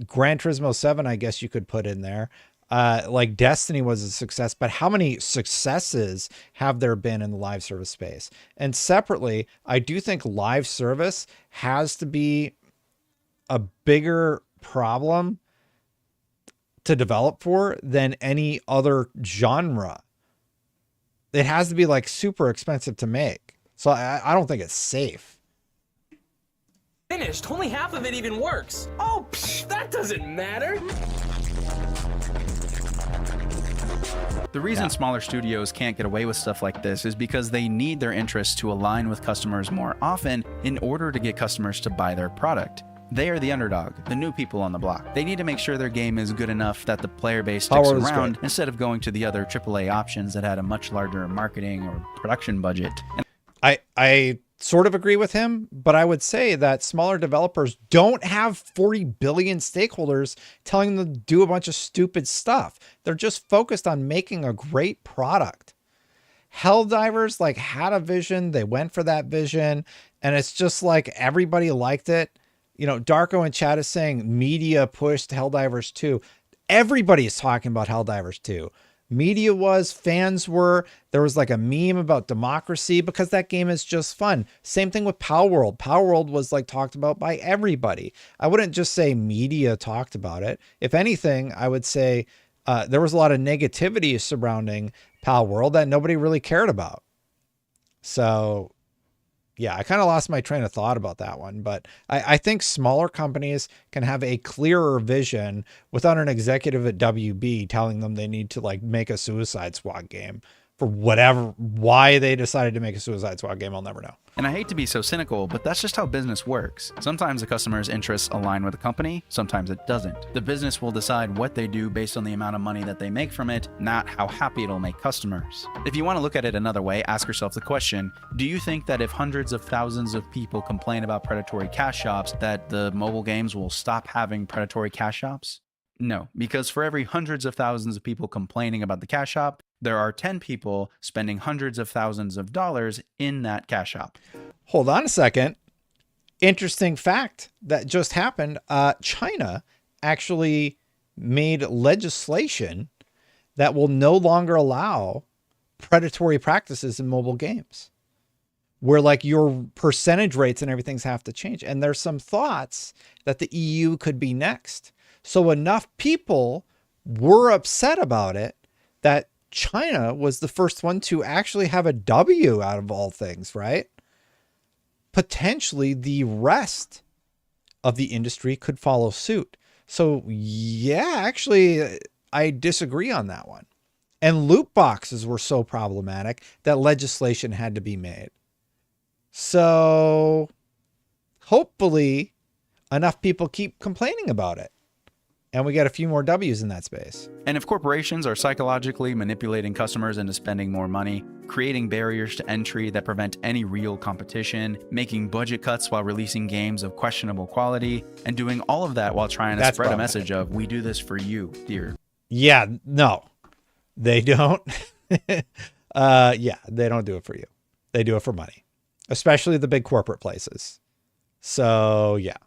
[SPEAKER 1] Gran Turismo 7, I guess you could put in there. Like Destiny was a success, but how many successes have there been in the live service space? And separately, I do think live service has to be a bigger problem to develop for than any other genre. It has to be like super expensive to make. So I don't think it's safe.
[SPEAKER 5] Finished. Only half of it even works. Oh, that doesn't matter.
[SPEAKER 3] The reason smaller studios can't get away with stuff like this is because they need their interests to align with customers more often in order to get customers to buy their product. They are the underdog, the new people on the block. They need to make sure their game is good enough that the player base sticks around instead of going to the other AAA options that had a much larger marketing or production budget.
[SPEAKER 1] I sort of agree with him, but I would say that smaller developers don't have 40 billion stakeholders telling them to do a bunch of stupid stuff. They're just focused on making a great product. Helldivers like had a vision. They went for that vision, and it's just like everybody liked it. You know, Darko in chat is saying media pushed Helldivers 2. Everybody is talking about Helldivers 2. Media was, fans were. There was like a meme about democracy because that game is just fun. Same thing with Palworld. Palworld was like talked about by everybody. I wouldn't just say media talked about it. If anything, I would say there was a lot of negativity surrounding Palworld that nobody really cared about. So yeah, I kind of lost my train of thought about that one, but I think smaller companies can have a clearer vision without an executive at WB telling them they need to like make a Suicide Squad game for why they decided to make a Suicide Squad game. I'll never know.
[SPEAKER 3] And I hate to be so cynical, but that's just how business works. Sometimes the customer's interests align with the company, sometimes it doesn't. The business will decide what they do based on the amount of money that they make from it, not how happy it'll make customers. If you want to look at it another way, ask yourself the question, do you think that if hundreds of thousands of people complain about predatory cash shops, that the mobile games will stop having predatory cash shops? No, because for every hundreds of thousands of people complaining about the cash shop, there are 10 people spending hundreds of thousands of dollars in that cash shop.
[SPEAKER 1] Hold on a second. Interesting fact that just happened. China actually made legislation that will no longer allow predatory practices in mobile games, where like your percentage rates and everything's have to change. And there's some thoughts that the EU could be next. So enough people were upset about it that China was the first one to actually have a W out of all things, right? Potentially the rest of the industry could follow suit. So yeah, actually, I disagree on that one. And loot boxes were so problematic that legislation had to be made. So hopefully enough people keep complaining about it, and we get a few more W's in that space.
[SPEAKER 3] And if corporations are psychologically manipulating customers into spending more money, creating barriers to entry that prevent any real competition, making budget cuts while releasing games of questionable quality, and doing all of that while trying to spread a message of, we do this for you, dear.
[SPEAKER 1] Yeah, no, they don't. Yeah, they don't do it for you. They do it for money, especially the big corporate places. So yeah.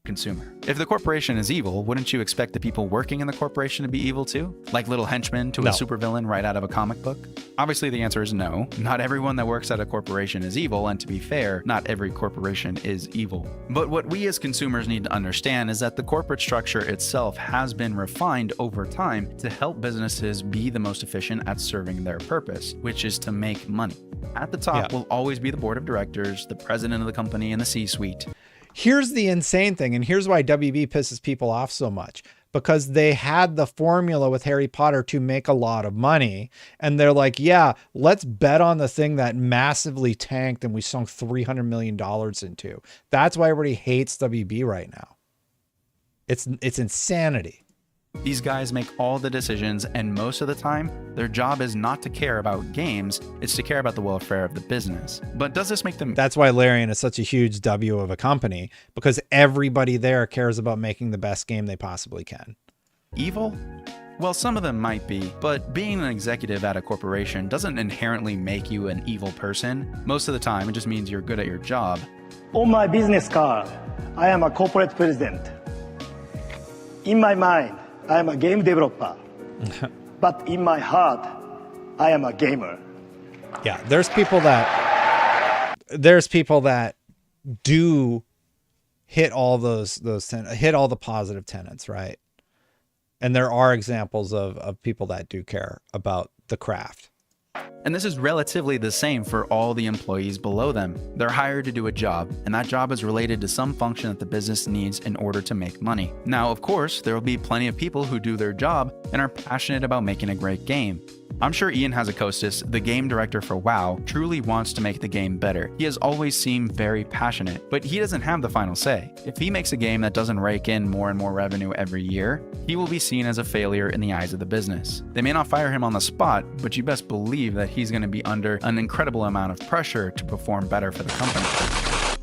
[SPEAKER 3] Consumer. If the corporation is evil, wouldn't you expect the people working in the corporation to be evil too? Like little henchmen to a supervillain right out of a comic book? Obviously the answer is no. Not everyone that works at a corporation is evil, and to be fair, not every corporation is evil. But what we as consumers need to understand is that the corporate structure itself has been refined over time to help businesses be the most efficient at serving their purpose, which is to make money. At the top will always be the board of directors, the president of the company, and the C-suite.
[SPEAKER 1] Here's the insane thing, and here's why WB pisses people off so much, because they had the formula with Harry Potter to make a lot of money, and they're like, yeah, let's bet on the thing that massively tanked and we sunk $300 million into. That's why everybody hates WB right now. It's insanity.
[SPEAKER 3] These guys make all the decisions, and most of the time, their job is not to care about games, it's to care about the welfare of the business. But does this make them...
[SPEAKER 1] That's why Larian is such a huge W of a company, because everybody there cares about making the best game they possibly can.
[SPEAKER 3] Evil? Well, some of them might be, but being an executive at a corporation doesn't inherently make you an evil person. Most of the time, it just means you're good at your job.
[SPEAKER 6] On my business card, I am a corporate president. In my mind, I am a game developer, but in my heart, I am a gamer.
[SPEAKER 1] Yeah, there's people that do hit all hit all the positive tenets, right? And there are examples of people that do care about the craft.
[SPEAKER 3] And this is relatively the same for all the employees below them. They're hired to do a job, and that job is related to some function that the business needs in order to make money. Now, of course, there will be plenty of people who do their job and are passionate about making a great game. I'm sure Ian Hazzikostas, the game director for WoW, truly wants to make the game better. He has always seemed very passionate, but he doesn't have the final say. If he makes a game that doesn't rake in more and more revenue every year, he will be seen as a failure in the eyes of the business. They may not fire him on the spot, but you best believe that he's going to be under an incredible amount of pressure to perform better for the company.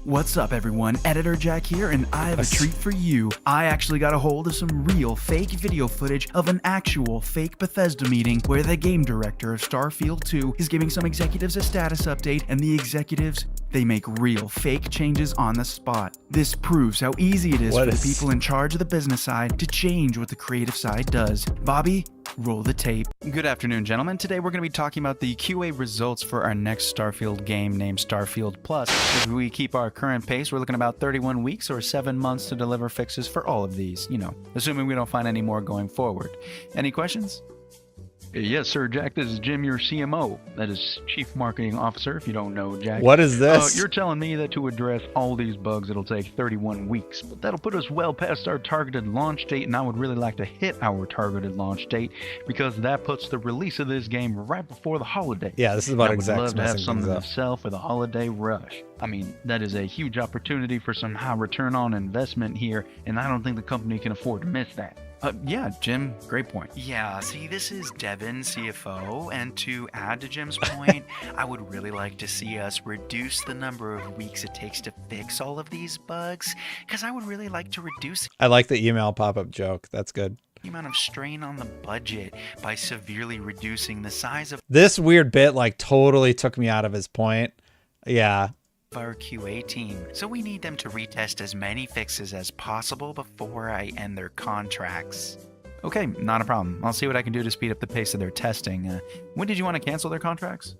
[SPEAKER 3] What's up, everyone? Editor Jack here, and I have a treat for you. I actually got a hold of some real fake video footage of an actual fake Bethesda meeting where the game director of Starfield 2 is giving some executives a status update, and the executives, they make real fake changes on the spot. This proves how easy it is for the people in charge of the business side to change what the creative side does. Bobby, roll the tape. Good afternoon, gentlemen. Today we're going to be talking about the QA results for our next Starfield game named Starfield Plus. If we keep our current pace, we're looking about 31 weeks or 7 months to deliver fixes for all of these, assuming we don't find any more going forward. Any questions? Yes, sir, Jack. This is Jim, your CMO. That is Chief Marketing Officer, if you don't know, Jack.
[SPEAKER 1] What is this?
[SPEAKER 3] You're telling me that to address all these bugs, it'll take 31 weeks, but that'll put us well past our targeted launch date, and I would really like to hit our targeted launch date because that puts the release of this game right before the holiday.
[SPEAKER 1] Yeah, this is about execs.
[SPEAKER 3] I would love to have something
[SPEAKER 1] up.
[SPEAKER 3] to sell for the holiday rush. I mean, that is a huge opportunity for some high return on investment here, and I don't think the company can afford to miss that. Yeah, Jim, great point. Yeah, see, this is Devin, CFO, and to add to Jim's point, I would really like to see us reduce the number of weeks it takes to fix all of these bugs, because I would really like to reduce
[SPEAKER 1] I like the email pop-up joke. That's good.
[SPEAKER 3] the amount of strain on the budget by severely reducing the size of
[SPEAKER 1] This weird bit like totally took me out of his point. Yeah.
[SPEAKER 3] our QA team, so we need them to retest as many fixes as possible before I end their contracts. Okay, not a problem. I'll see what I can do to speed up the pace of their testing. When did you want to cancel their contracts?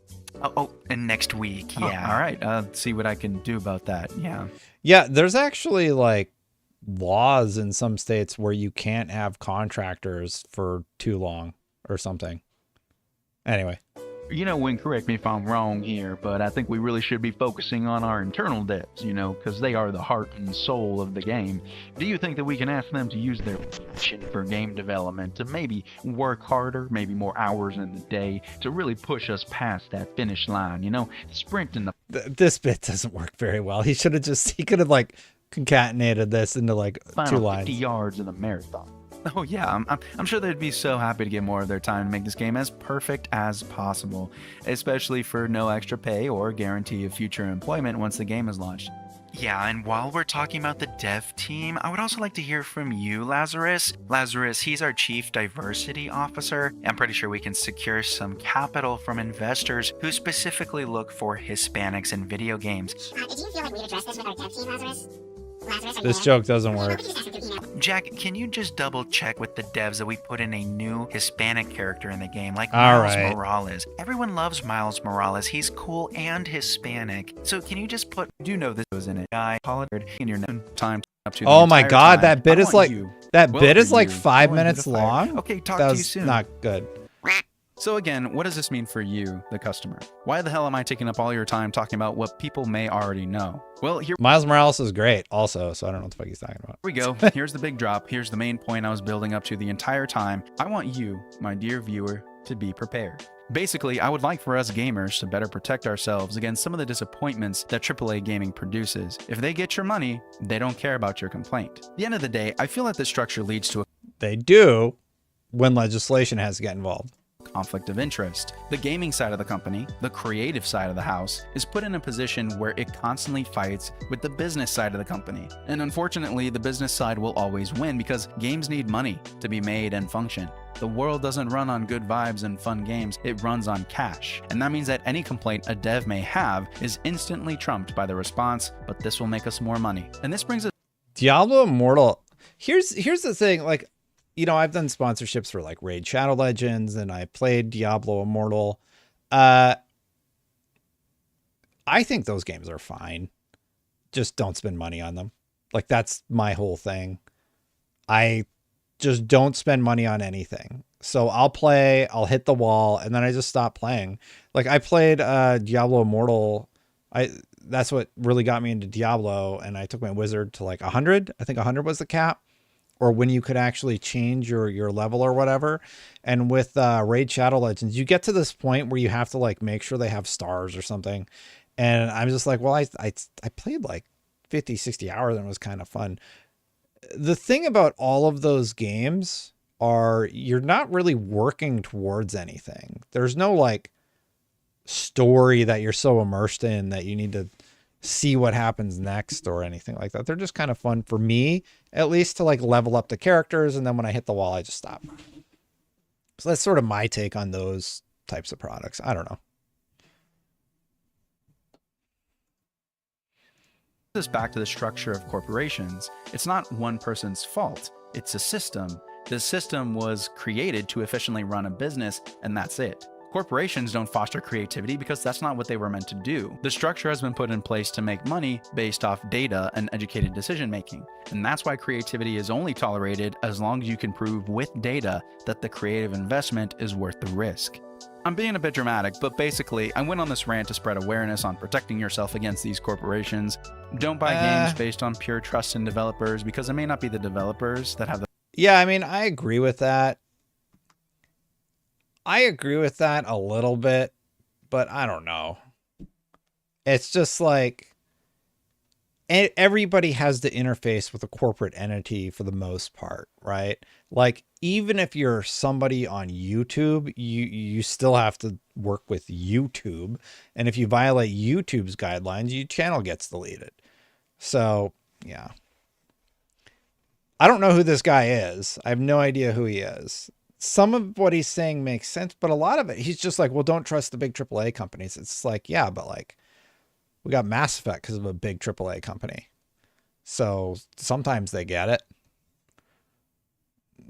[SPEAKER 3] And next week, yeah. All right, see what I can do about that, yeah.
[SPEAKER 1] Yeah, there's actually like laws in some states where you can't have contractors for too long or something. Anyway.
[SPEAKER 3] Wynn, correct me if I'm wrong here, but I think we really should be focusing on our internal devs, because they are the heart and soul of the game. Do you think that we can ask them to use their passion for game development to maybe work harder, maybe more hours in the day, to really push us past that finish line, sprinting the...
[SPEAKER 1] This bit doesn't work very well. He could have like concatenated this into like
[SPEAKER 3] final
[SPEAKER 1] 2 lines.
[SPEAKER 3] 50 yards in the marathon. Oh yeah, I'm sure they'd be so happy to get more of their time to make this game as perfect as possible, especially for no extra pay or guarantee of future employment once the game is launched. Yeah, and while we're talking about the dev team, I would also like to hear from you, Lazarus. Lazarus, he's our Chief Diversity Officer. I'm pretty sure we can secure some capital from investors who specifically look for Hispanics in video games.
[SPEAKER 7] Do you feel like we've addressed this with our dev team, Lazarus?
[SPEAKER 1] This joke doesn't work.
[SPEAKER 3] Jack, can you just double check with the devs that we put in a new Hispanic character in the game, like
[SPEAKER 1] All
[SPEAKER 3] Miles
[SPEAKER 1] right.
[SPEAKER 3] Morales? Everyone loves Miles Morales. He's cool and Hispanic. So can you just put, do you know this was in it? I call it in your time up to
[SPEAKER 1] Oh
[SPEAKER 3] the
[SPEAKER 1] my
[SPEAKER 3] entire
[SPEAKER 1] God,
[SPEAKER 3] time.
[SPEAKER 1] that bit
[SPEAKER 3] I
[SPEAKER 1] is
[SPEAKER 3] want
[SPEAKER 1] like
[SPEAKER 3] you.
[SPEAKER 1] that
[SPEAKER 3] Well,
[SPEAKER 1] bit
[SPEAKER 3] for
[SPEAKER 1] is like
[SPEAKER 3] you.
[SPEAKER 1] 5
[SPEAKER 3] I want you
[SPEAKER 1] minutes
[SPEAKER 3] to fire.
[SPEAKER 1] long.
[SPEAKER 3] Okay, talk
[SPEAKER 1] That
[SPEAKER 3] to you
[SPEAKER 1] was
[SPEAKER 3] soon.
[SPEAKER 1] not good.
[SPEAKER 3] So again, what does this mean for you, the customer? Why the hell am I taking up all your time talking about what people may already know? Well, here
[SPEAKER 1] Miles Morales is great also, so I don't know what the fuck he's talking about.
[SPEAKER 3] we go. Here's the big drop. Here's the main point I was building up to the entire time. I want you, my dear viewer, to be prepared. Basically, I would like for us gamers to better protect ourselves against some of the disappointments that AAA gaming produces. If they get your money, they don't care about your complaint. At the end of the day, I feel that this structure leads to a
[SPEAKER 1] They do when legislation has to get involved.
[SPEAKER 3] conflict of interest. The gaming side of the company, the creative side of the house, is put in a position where it constantly fights with the business side of the company. And unfortunately, the business side will always win because games need money to be made and function. The world doesn't run on good vibes and fun games, it runs on cash. And that means that any complaint a dev may have is instantly trumped by the response, but this will make us more money. And this brings us
[SPEAKER 1] Diablo Immortal. Here's the thing, like, I've done sponsorships for like Raid Shadow Legends and I played Diablo Immortal. I think those games are fine. Just don't spend money on them. Like, that's my whole thing. I just don't spend money on anything. So I'll play, I'll hit the wall, and then I just stop playing. Like, I played Diablo Immortal. That's what really got me into Diablo, and I took my wizard to like 100. I think 100 was the cap. or when you could actually change your level or whatever. And with Raid Shadow Legends, you get to this point where you have to like make sure they have stars or something. And I'm just like, well, I played like 50, 60 hours and it was kind of fun. The thing about all of those games are you're not really working towards anything. There's no like story that you're so immersed in that you need to see what happens next or anything like that. They're just kind of fun for me, at least, to like level up the characters. And then when I hit the wall, I just stop. So that's sort of my take on those types of products. I don't know.
[SPEAKER 3] This back to the structure of corporations. It's not one person's fault. It's a system. The system was created to efficiently run a business, and that's it. Corporations don't foster creativity because that's not what they were meant to do. The structure has been put in place to make money based off data and educated decision making. And that's why creativity is only tolerated as long as you can prove with data that the creative investment is worth the risk. I'm being a bit dramatic, but basically, I went on this rant to spread awareness on protecting yourself against these corporations. Don't buy games based on pure trust in developers, because it may not be the developers that have the...
[SPEAKER 1] Yeah, I mean, I agree with that. I agree with that a little bit, but I don't know. It's just like everybody has to interface with a corporate entity for the most part, right? Like, even if you're somebody on YouTube, you still have to work with YouTube. And if you violate YouTube's guidelines, your channel gets deleted. So, yeah. I don't know who this guy is. I have no idea who he is. Some of what he's saying makes sense, but a lot of it, he's just like, well, don't trust the big AAA companies. It's like, yeah, but like, we got Mass Effect because of a big AAA company. So sometimes they get it.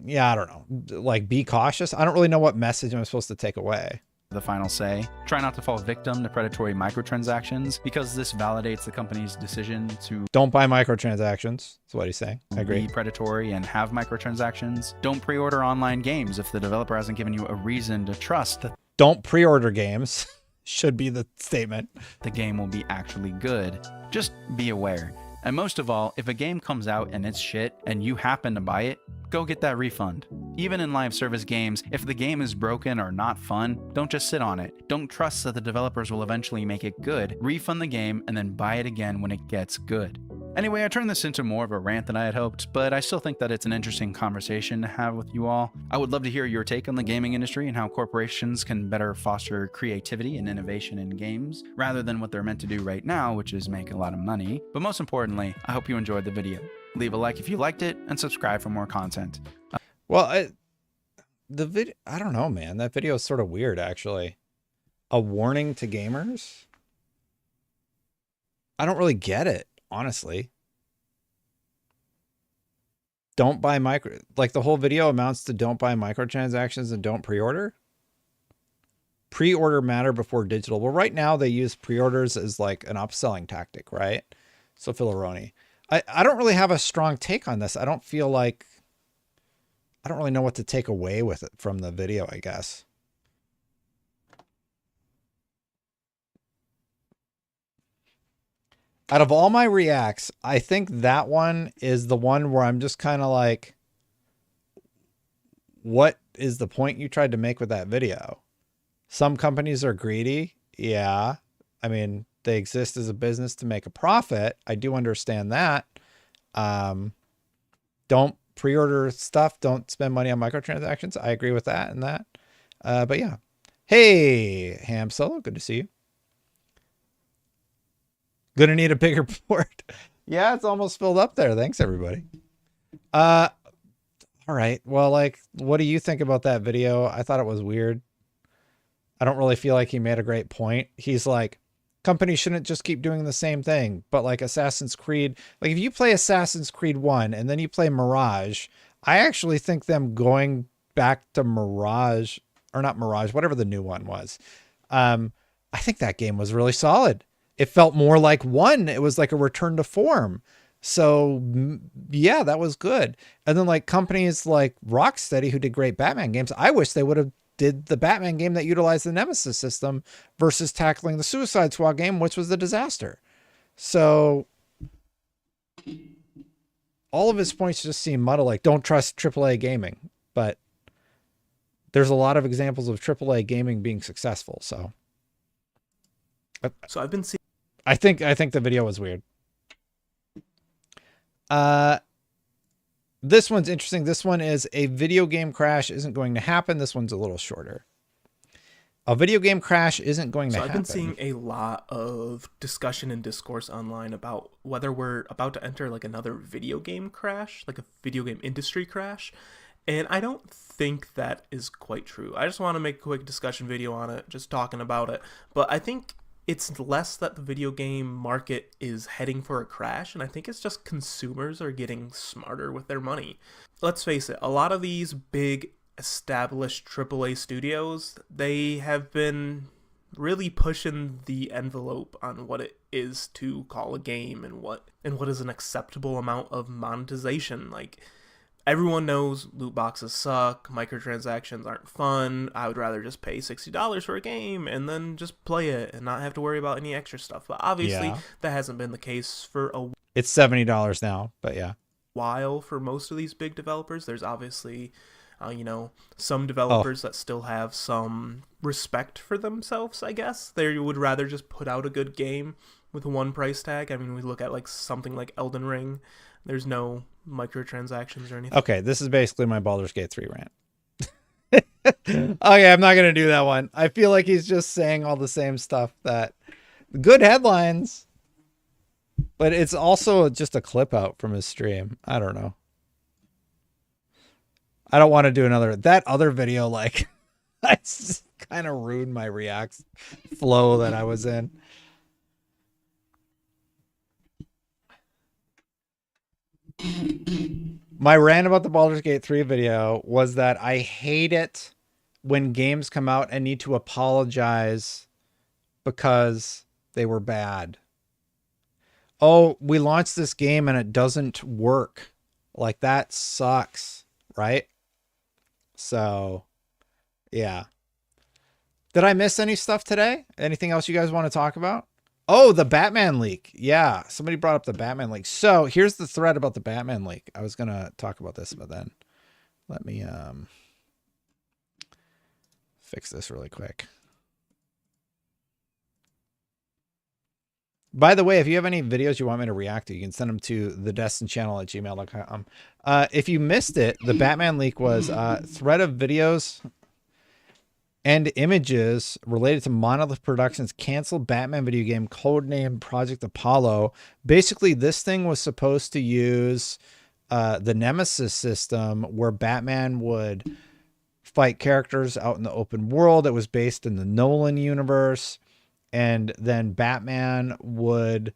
[SPEAKER 1] Yeah, I don't know. Like, be cautious. I don't really know what message I'm supposed to take away.
[SPEAKER 3] The final say. Try not to fall victim to predatory microtransactions, because this validates the company's decision to...
[SPEAKER 1] Don't buy microtransactions. That's what he's saying. I agree.
[SPEAKER 3] Be predatory and have microtransactions. Don't pre-order online games if the developer hasn't given you a reason to trust that...
[SPEAKER 1] Don't pre-order games. Should be the statement.
[SPEAKER 3] The game will be actually good. Just be aware. And most of all, if a game comes out and it's shit and you happen to buy it, go get that refund. Even in live service games, if the game is broken or not fun, don't just sit on it. Don't trust that the developers will eventually make it good. Refund the game and then buy it again when it gets good. Anyway, I turned this into more of a rant than I had hoped, but I still think that it's an interesting conversation to have with you all. I would love to hear your take on the gaming industry and how corporations can better foster creativity and innovation in games, rather than what they're meant to do right now, which is make a lot of money. But most importantly, I hope you enjoyed the video. Leave a like if you liked it, and subscribe for more content.
[SPEAKER 1] Well, the video, I don't know, man. That video is sort of weird, actually. A warning to gamers? I don't really get it, honestly. Don't buy like, the whole video amounts to don't buy microtransactions and don't pre-order? Pre-order matter before digital. Well, right now they use pre-orders as like an upselling tactic, right? So Filaroni. I don't really have a strong take on this. I don't feel like, I don't really know what to take away with it from the video, I guess. Out of all my reacts, I think that one is the one where I'm just kind of like, what is the point you tried to make with that video? Some companies are greedy. Yeah. I mean, they exist as a business to make a profit. I do understand that. Don't pre-order stuff. Don't spend money on microtransactions. I agree with that and that. But yeah. Hey, Ham Solo, good to see you. Gonna need a bigger port. Yeah, it's almost filled up there. Thanks, everybody. All right. Well, like, what do you think about that video? I thought it was weird. I don't really feel like he made a great point. He's like, companies shouldn't just keep doing the same thing, but like Assassin's Creed, like if you play Assassin's Creed 1 and then you play Mirage, I actually think them going back to Mirage, or not Mirage, whatever the new one was. I think that game was really solid. It felt more like 1. It was like a return to form. So yeah, that was good. And then like companies like Rocksteady, who did great Batman games, I wish they would have did the Batman game that utilized the Nemesis system versus tackling the Suicide Squad game, which was a disaster. So all of his points just seem muddled, like don't trust AAA gaming. But there's a lot of examples of AAA gaming being successful. So
[SPEAKER 8] I've been seeing.
[SPEAKER 1] I think the video was weird. This one's interesting. This one is a video game crash isn't going to happen. This one's a little shorter. A video game crash isn't going to happen.
[SPEAKER 8] I've been seeing a lot of discussion and discourse online about whether we're about to enter like another video game crash, like a video game industry crash. And I don't think that is quite true. I just want to make a quick discussion video on it, just talking about it. But I think it's less that the video game market is heading for a crash, and I think it's just consumers are getting smarter with their money. Let's face it, a lot of these big established AAA studios, they have been really pushing the envelope on what it is to call a game and what is an acceptable amount of monetization. Like, everyone knows loot boxes suck, microtransactions aren't fun. I would rather just pay $60 for a game and then just play it and not have to worry about any extra stuff. But obviously, that hasn't been the case for a
[SPEAKER 1] It's $70 now, but yeah.
[SPEAKER 8] while for most of these big developers. There's obviously, some developers that still have some respect for themselves, I guess. They would rather just put out a good game with one price tag. I mean, we look at like something like Elden Ring. There's no microtransactions or anything.
[SPEAKER 1] Okay, this is basically my Baldur's Gate 3 rant. Okay, I'm not going to do that one. I feel like he's just saying all the same stuff that good headlines, but it's also just a clip out from his stream. I don't know. I don't want to do that other video. Like, I just kind of ruined my React flow that I was in. My rant about the Baldur's Gate 3 video was that I hate it when games come out and need to apologize because they were bad. Oh, we launched this game and it doesn't work. Like, that sucks, right? So, yeah. Did I miss any stuff today? Anything else you guys want to talk about? Oh, the Batman leak. Yeah, somebody brought up the Batman leak. So here's the thread about the Batman leak. I was going to talk about this, but then let me fix this really quick. By the way, if you have any videos you want me to react to, you can send them to thedestinchannel@gmail.com. If you missed it, the Batman leak was thread of videos and images related to Monolith Productions' canceled Batman video game codenamed Project Apollo. Basically, this thing was supposed to use the Nemesis system where Batman would fight characters out in the open world. It was based in the Nolan universe. And then Batman would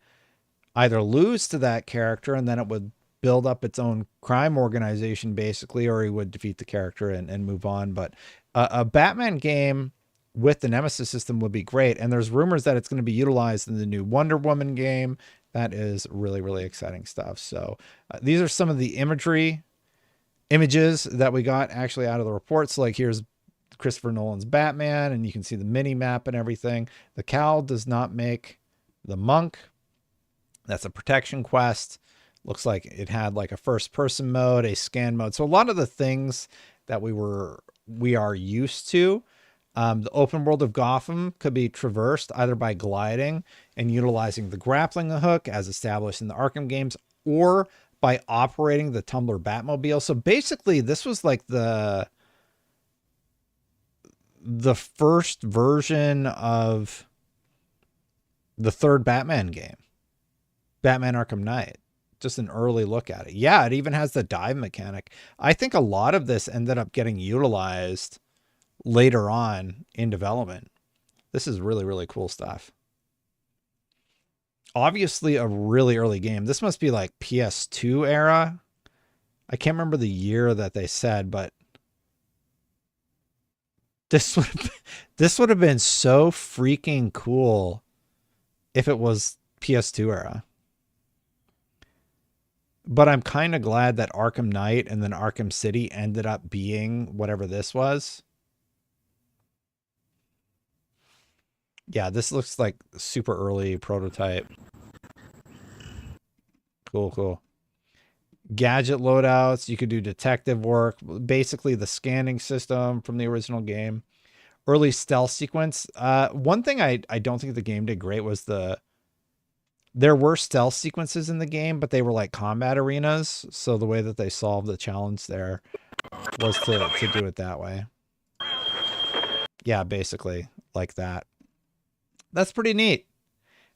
[SPEAKER 1] either lose to that character and then it would build up its own crime organization, basically, or he would defeat the character and move on. But a Batman game with the Nemesis system would be great. And there's rumors that it's going to be utilized in the new Wonder Woman game. That is really, really exciting stuff. So these are some of the images that we got actually out of the reports. Like, here's Christopher Nolan's Batman, and you can see the mini map and everything. The cowl does not make the monk. That's a protection quest. Looks like it had like a first person mode, a scan mode. So a lot of the things that we are used to. The open world of Gotham could be traversed either by gliding and utilizing the grappling hook as established in the Arkham games, or by operating the Tumbler Batmobile. So basically this was like the first version of the third Batman game, Batman Arkham Knight. Just an early look at it. Yeah, it even has the dive mechanic. I think a lot of this ended up getting utilized later on in development. This is really, really cool stuff. Obviously a really early game. This must be like PS2 era. I can't remember the year that they said, but this would have been so freaking cool if it was PS2 era. But I'm kind of glad that Arkham Knight and then Arkham City ended up being whatever this was. Yeah, this looks like super early prototype. Cool, cool. gadget loadouts. You could do detective work, basically the scanning system from the original game. Early stealth sequence. One thing I don't think the game did great was there were stealth sequences in the game, but they were like combat arenas. So the way that they solved the challenge there was to do it that way. Yeah, basically like that. That's pretty neat.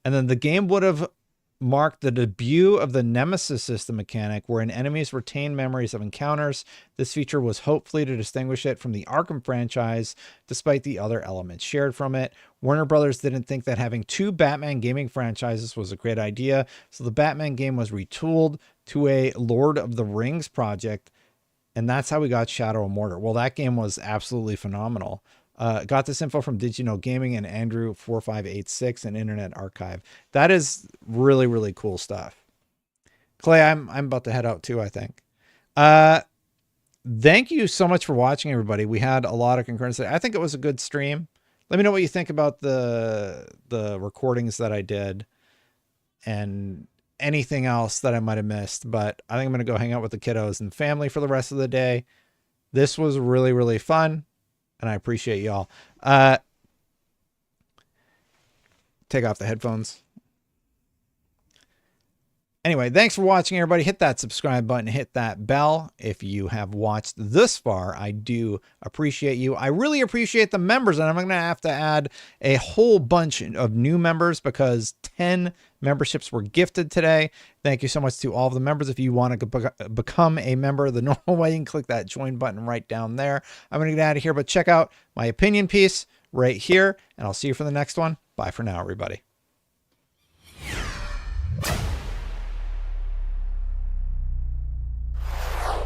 [SPEAKER 1] And then the game would have marked the debut of the Nemesis system mechanic, wherein enemies retain memories of encounters. This feature was hopefully to distinguish it from the Arkham franchise, despite the other elements shared from it. Warner Brothers didn't think that having 2 Batman gaming franchises was a great idea, so the Batman game was retooled to a Lord of the Rings project, and that's how we got Shadow of Mordor. Well, that game was absolutely phenomenal. Got this info from Did You Know Gaming and Andrew4586 and Internet Archive. That is really, really cool stuff. Clay, I'm about to head out too, I think. Thank you so much for watching, everybody. We had a lot of concurrence. I think it was a good stream. Let me know what you think about the recordings that I did and anything else that I might have missed. But I think I'm going to go hang out with the kiddos and family for the rest of the day. This was really, really fun. And I appreciate y'all. Take off the headphones. Anyway, thanks for watching, everybody. Hit that subscribe button. Hit that bell. If you have watched this far, I do appreciate you. I really appreciate the members. And I'm going to have to add a whole bunch of new members because 10 memberships were gifted today. Thank you so much to all of the members. If you want to become a member the normal way, you can click that join button right down there. I'm going to get out of here, but check out my opinion piece right here, and I'll see you for the next one. Bye for now, everybody.